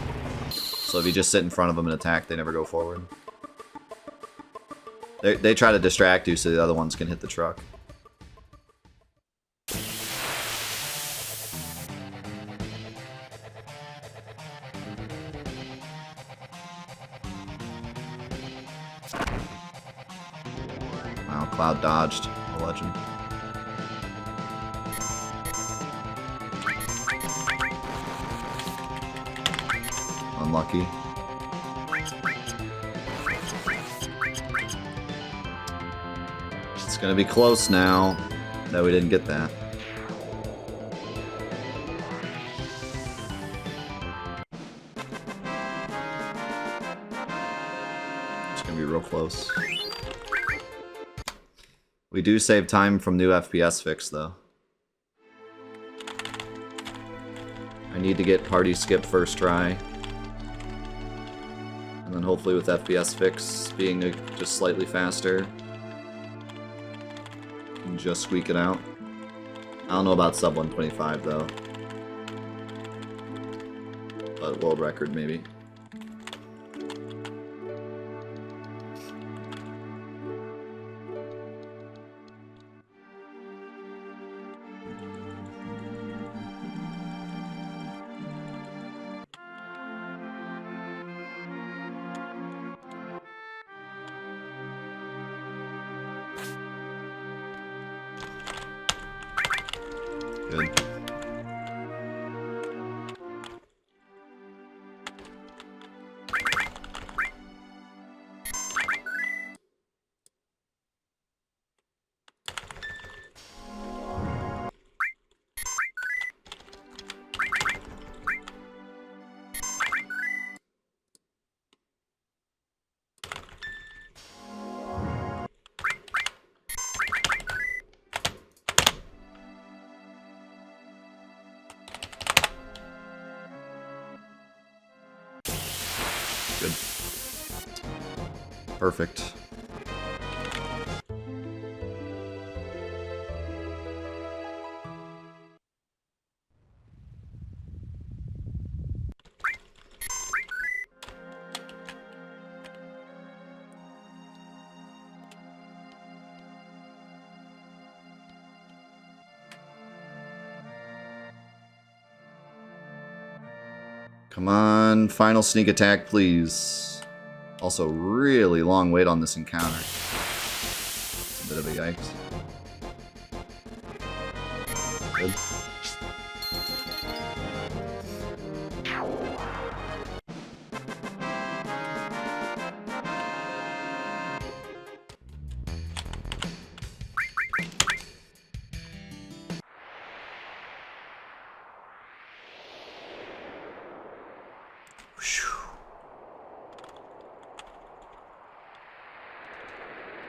So if you just sit in front of them and attack, they never go forward. They try to distract you so the other ones can hit the truck. Cloud dodged. A legend. Unlucky. It's gonna be close now. No, we didn't get that. It's gonna be real close. We do save time from new FPS fix, though. I need to get party skip first try. And then hopefully with FPS fix being just slightly faster, can just squeak it out. I don't know about sub 125 though. But world record maybe. Good. Good. Perfect. Come on, final sneak attack, please. Also, really long wait on this encounter. It's a bit of a yikes. Good.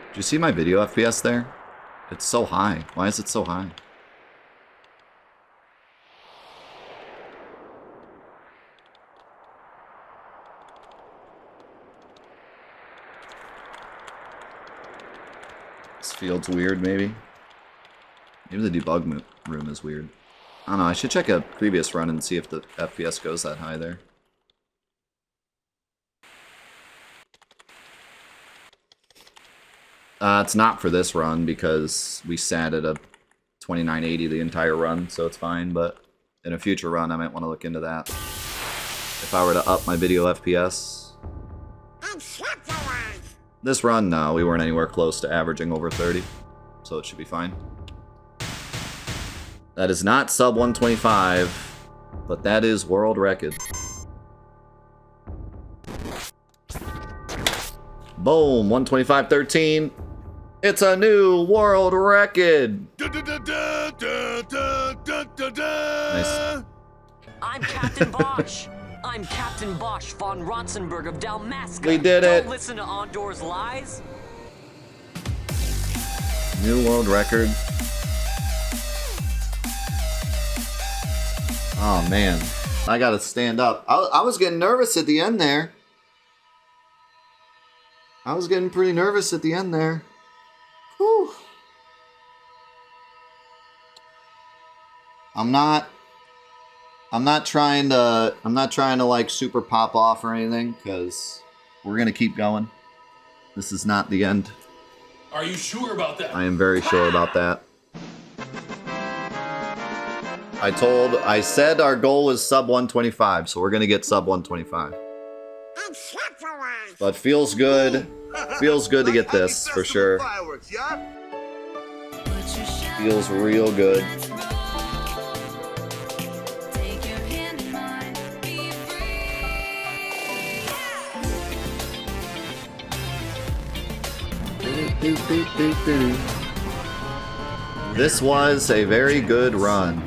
Did you see my video FPS there? It's so high. Why is it so high? This field's weird, maybe? Maybe the debug room is weird. I don't know, I should check a previous run and see if the FPS goes that high there. It's not for this run because we sat at a 2980 the entire run, so it's fine, but in a future run I might want to look into that. If I were to up my video FPS. This run, no, we weren't anywhere close to averaging over 30, so it should be fine. That is not sub 125, but that is world record. Boom, 125.13. It's a new world record. Nice. I'm Captain Bosch. I'm Captain Bosch von Ronsenberg of Dalmasca. We did it. Don't listen to Ondor's lies. New world record. Oh man, I gotta stand up. I was getting nervous at the end there. I was getting pretty nervous at the end there. Whew. I'm not trying to like super pop off or anything, because we're gonna keep going. This is not the end. Are you sure about that? I am very sure about that. I said our goal is sub 125, so we're gonna get sub 125. But feels good. Feels good to get this, for sure. Fireworks, yeah? Feels real good. This was a very good run.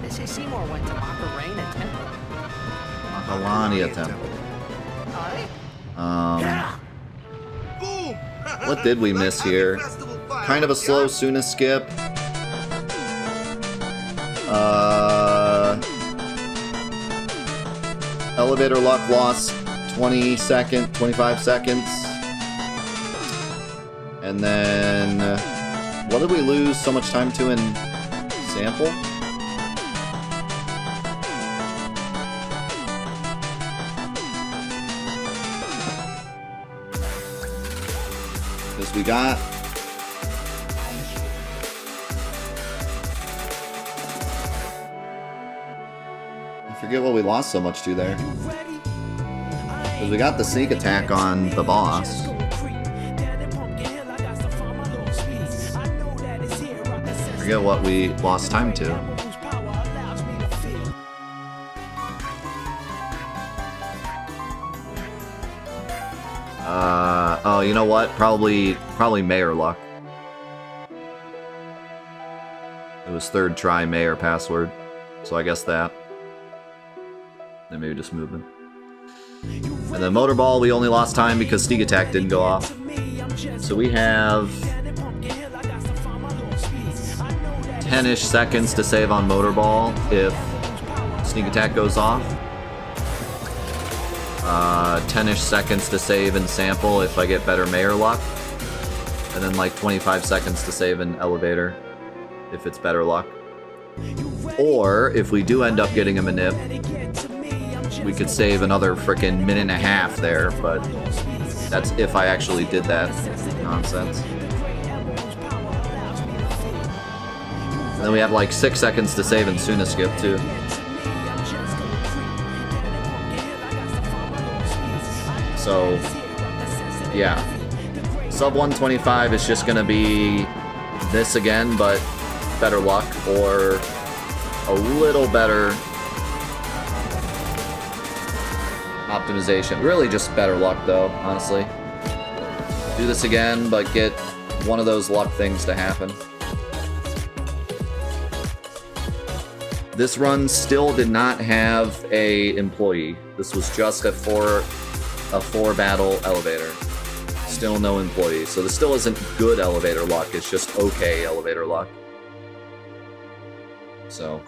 They say Seymour went to Macarena Temple. Alania Temple. Boom! What did we miss here? Kind of a slow Suna skip. Elevator luck lost 25 seconds. And then, what did we lose so much time to in sample? Because we got... I forget what we lost so much to there. Because we got the sneak attack on the boss. I forget what we lost time to. Oh, you know what? Probably Mayor luck. It was third try Mayor password, so I guess that. Then maybe just movement. And then Motorball, we only lost time because Sneak Attack didn't go off. So we have 10-ish seconds to save on Motorball if Sneak Attack goes off. 10-ish seconds to save in Sample if I get better Mayor luck. And then like 25 seconds to save in Elevator if it's better luck. Or if we do end up getting a manip, we could save another frickin' minute and a half there, but that's if I actually did that nonsense. And then we have like 6 seconds to save in Suna Skip too. So, yeah. Sub 125 is just gonna be this again, but better luck, or a little better optimization. Really just better luck though, honestly. Do this again, but get one of those luck things to happen. This run still did not have a employee. This was just a four battle elevator. Still no employee. So this still isn't good elevator luck, it's just okay elevator luck. So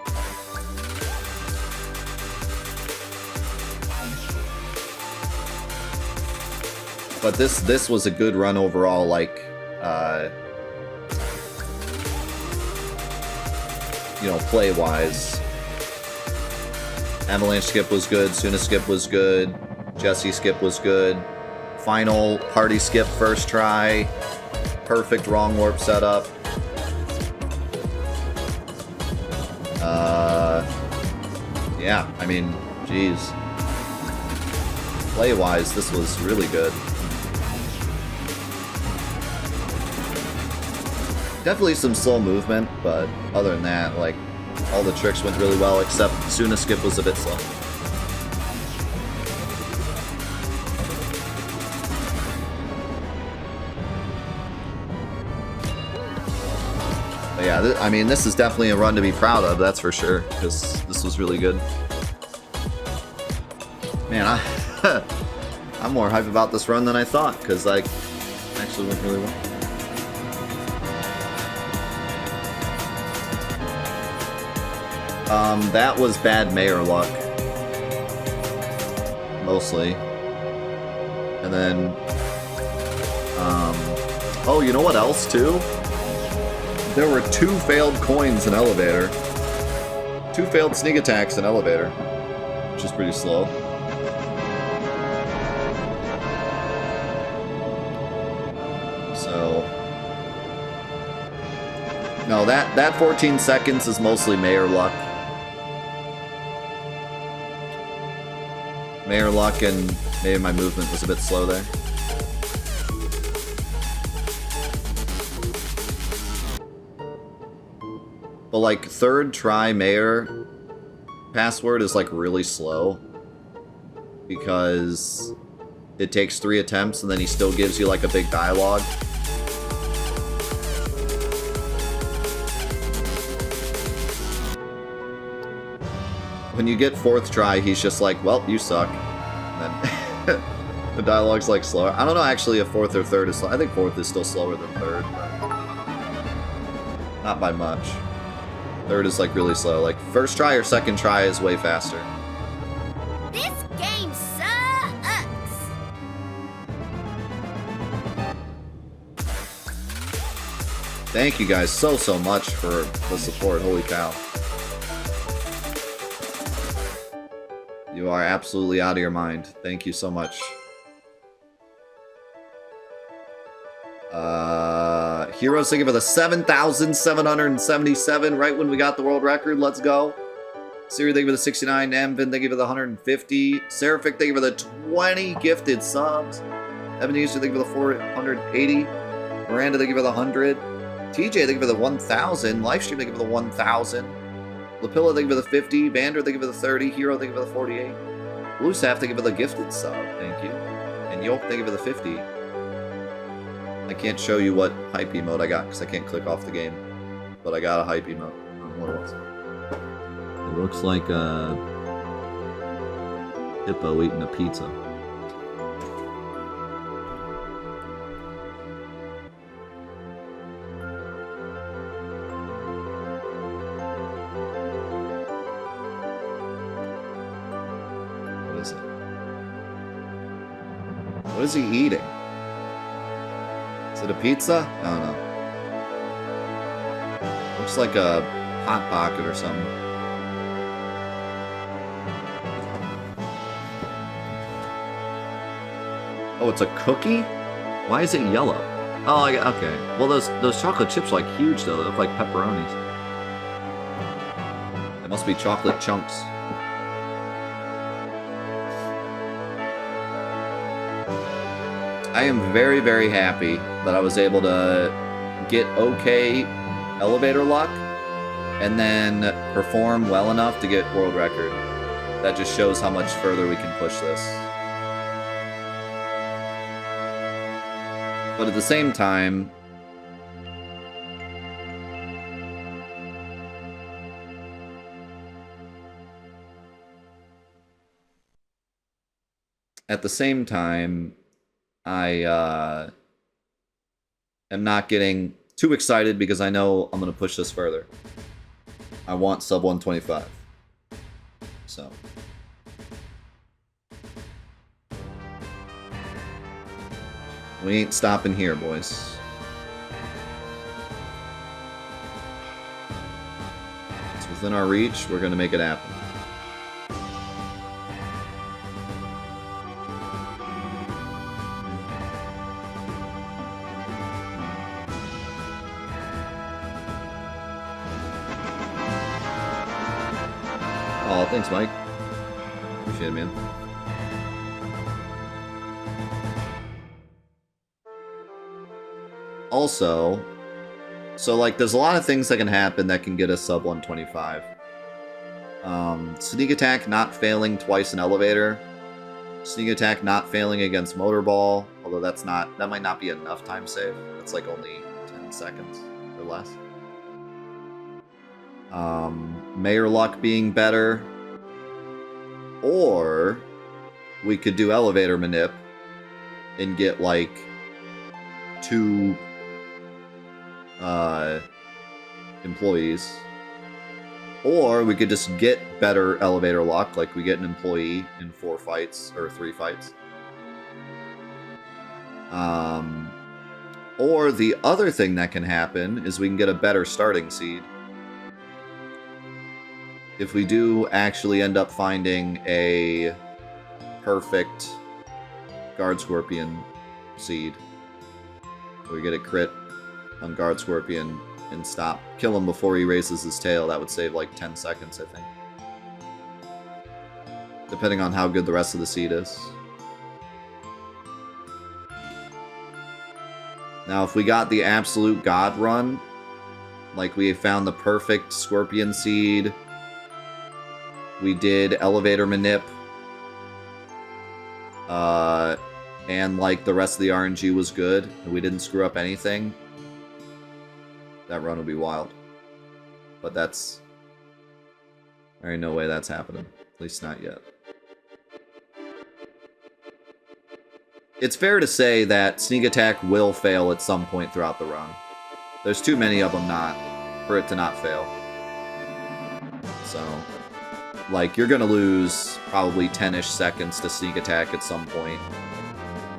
but this was a good run overall, like, you know, play-wise. Avalanche skip was good, Suna skip was good, Jesse skip was good, final party skip first try, perfect wrong warp setup. Yeah, I mean, geez. Play-wise, this was really good. Definitely some slow movement, but other than that, like, all the tricks went really well, except Suna skip was a bit slow. But yeah, I mean, this is definitely a run to be proud of, that's for sure, because this was really good. Man, I'm more hype about this run than I thought, because, like, it actually went really well. That was bad Mayor luck. Mostly. And then, oh, you know what else, too? There were 2 failed coins in Elevator. 2 failed sneak attacks in Elevator. Which is pretty slow. So... no, that 14 seconds is mostly Mayor luck. Mayor luck, and maybe my movement was a bit slow there. But like third try mayor password is like really slow because it takes 3 attempts and then he still gives you like a big dialogue. When you get 4th try, he's just like, well, you suck. And then the dialogue's like slower. I don't know actually if 4th or 3rd is slow. I think 4th is still slower than 3rd, but not by much. 3rd is like really slow. Like 1st try or 2nd try is way faster. This game sucks. Thank you guys so much for the support. Holy cow. You are absolutely out of your mind. Thank you so much. Heroes, thank you for the 7,777 right when we got the world record. Let's go. Siri, thank you for the 69. Amvin, thank you for the 150. Seraphic, thank you for the 20 gifted subs. Ebenezer, thank you for the 480. Miranda, thank you for the 100. TJ, thank you for the 1,000. Livestream, thank you for the 1,000. Lapilla, thank you for the 50. Vander, thank you for the 30. Hero, thank you for the 48. Bluesaf, thank you for the gifted sub. Thank you. And Yoke, thank you for the 50. I can't show you what hype emote I got because I can't click off the game. But I got a hype emote. I don't know what it was. It looks like a hippo eating a pizza. What is it? What is he eating? Is it a pizza? I don't know. Looks like a Hot Pocket or something. Oh, it's a cookie? Why is it yellow? Oh, okay. Well, those chocolate chips are like huge though. They look like pepperonis. They must be chocolate chunks. I am very, very happy that I was able to get okay elevator luck and then perform well enough to get world record. That just shows how much further we can push this. But at the same time, I am not getting too excited because I know I'm going to push this further. I want sub 125. So. We ain't stopping here, boys. It's within our reach. We're going to make it happen. Oh, thanks, Mike. Appreciate it, man. Also, so like there's a lot of things that can happen that can get us sub 125. Sneak attack not failing twice in elevator. Sneak attack not failing against motorball, although that might not be enough time save. That's like only 10 seconds or less. Mayor luck being better, or we could do elevator manip and get like 2 employees, or we could just get better elevator luck, like we get an employee in 4 fights or 3 fights. Or the other thing that can happen is we can get a better starting seed. If we do actually end up finding a perfect Guard Scorpion seed, we get a crit on Guard Scorpion and kill him before he raises his tail, that would save like 10 seconds, I think. Depending on how good the rest of the seed is. Now, if we got the absolute God run, Like, we found the perfect scorpion seed. We did elevator manip. And, like, the rest of the RNG was good, and we didn't screw up anything. That run will be wild. But that's... there ain't no way that's happening. At least not yet. It's fair to say that sneak attack will fail at some point throughout the run. There's too many of them for it to not fail. So, like, you're gonna lose probably 10-ish seconds to sneak attack at some point.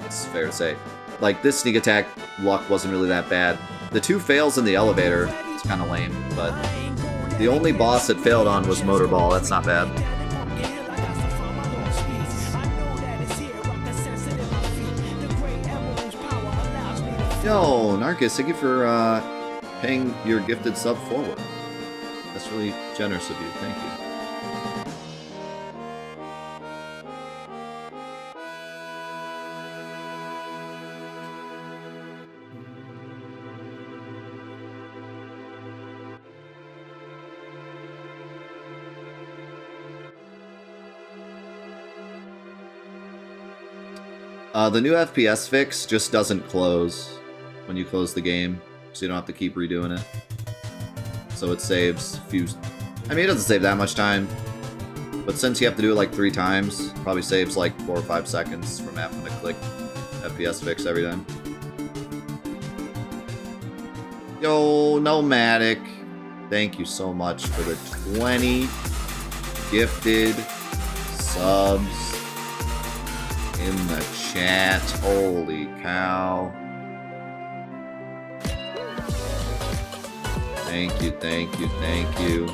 It's fair to say. Like, this sneak attack luck wasn't really that bad. The 2 fails in the elevator, it's kind of lame, but the only boss it failed on was Motorball. That's not bad. Yo, Narcus, thank you for paying your gifted sub forward. That's really generous of you. Thank you. The new FPS fix just doesn't close when you close the game, so you don't have to keep redoing it. So it saves few... I mean, it doesn't save that much time, but since you have to do it like 3 times, it probably saves like 4 or 5 seconds from having to click FPS fix every time. Yo, Nomadic, thank you so much for the 20 gifted subs in the chat. Holy cow. Thank you, thank you, thank you.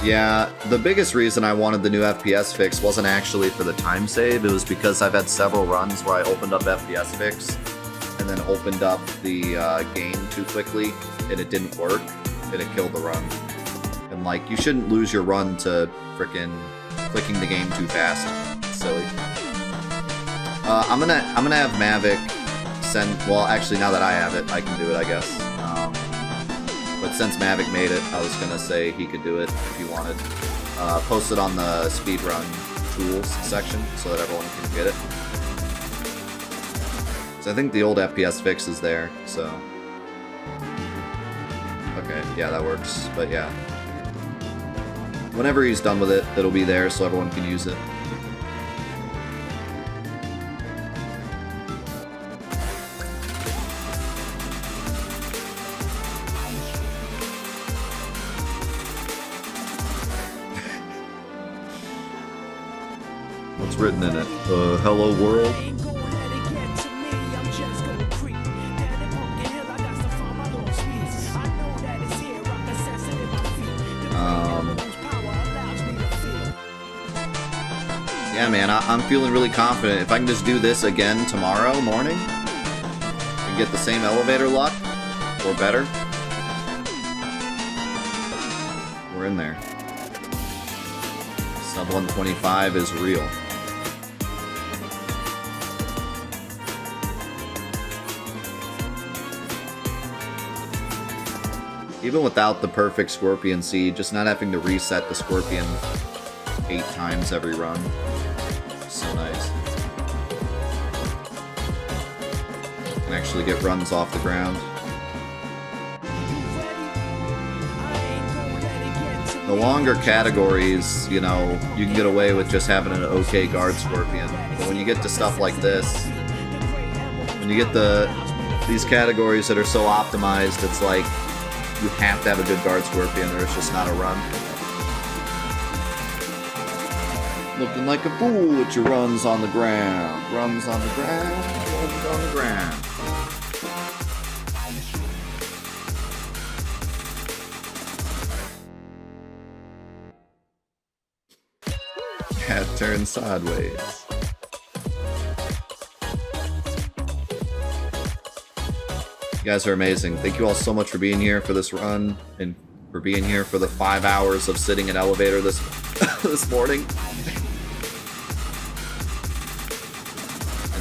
Yeah, the biggest reason I wanted the new FPS fix wasn't actually for the time save, it was because I've had several runs where I opened up FPS fix and then opened up the game too quickly and it didn't work and it killed the run. And like, you shouldn't lose your run to frickin' clicking the game too fast. It's silly. I'm gonna have Mavic send, well actually now that I have it, I can do it I guess. But since Mavic made it, I was gonna say he could do it if he wanted. Post it on the Speedrun tools section so that everyone can get it. So I think the old FPS fix is there, so... okay, yeah, that works, but yeah. Whenever he's done with it, it'll be there so everyone can use it. What's written in it? Hello world? Yeah, man, I'm feeling really confident. If I can just do this again tomorrow morning and get the same elevator luck, or better, we're in there. Sub 125 is real. Even without the perfect Scorpion Seed, just not having to reset the Scorpion 8 times every run. So nice. Can actually get runs off the ground. The longer categories, you know, you can get away with just having an okay guard Scorpion. But when you get to stuff like this, when you get these categories that are so optimized, it's like you have to have a good guard Scorpion or it's just not a run. Looking like a fool with your runs on the ground. Runs on the ground, runs on the ground. Cat turned sideways. You guys are amazing. Thank you all so much for being here for this run and for being here for the 5 hours of sitting in elevator this this morning. And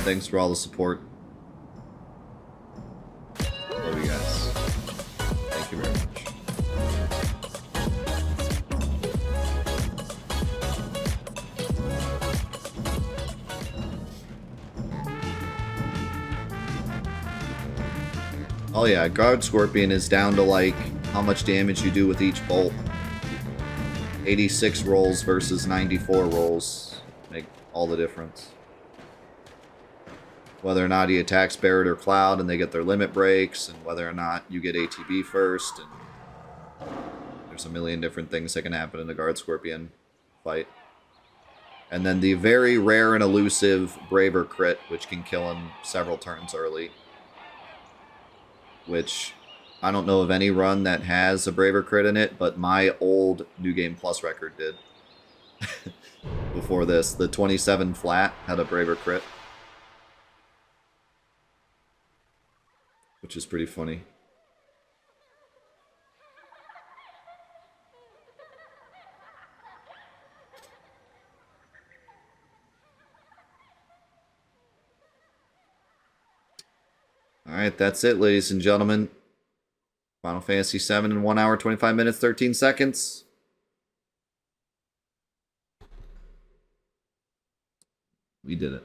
thanks for all the support. Love you guys. Thank you very much. Oh yeah, Guard Scorpion is down to like how much damage you do with each bolt. 86 rolls versus 94 rolls make all the difference. Whether or not he attacks Barret or Cloud and they get their limit breaks, and whether or not you get ATB first, and there's a million different things that can happen in the Guard Scorpion fight. And then the very rare and elusive Braver crit, which can kill him several turns early. Which, I don't know of any run that has a Braver crit in it, but my old New Game Plus record did. Before this, the 27 flat had a Braver crit. Which is pretty funny. Alright, that's it, ladies and gentlemen. Final Fantasy VII in 1 hour, 25 minutes, 13 seconds. We did it.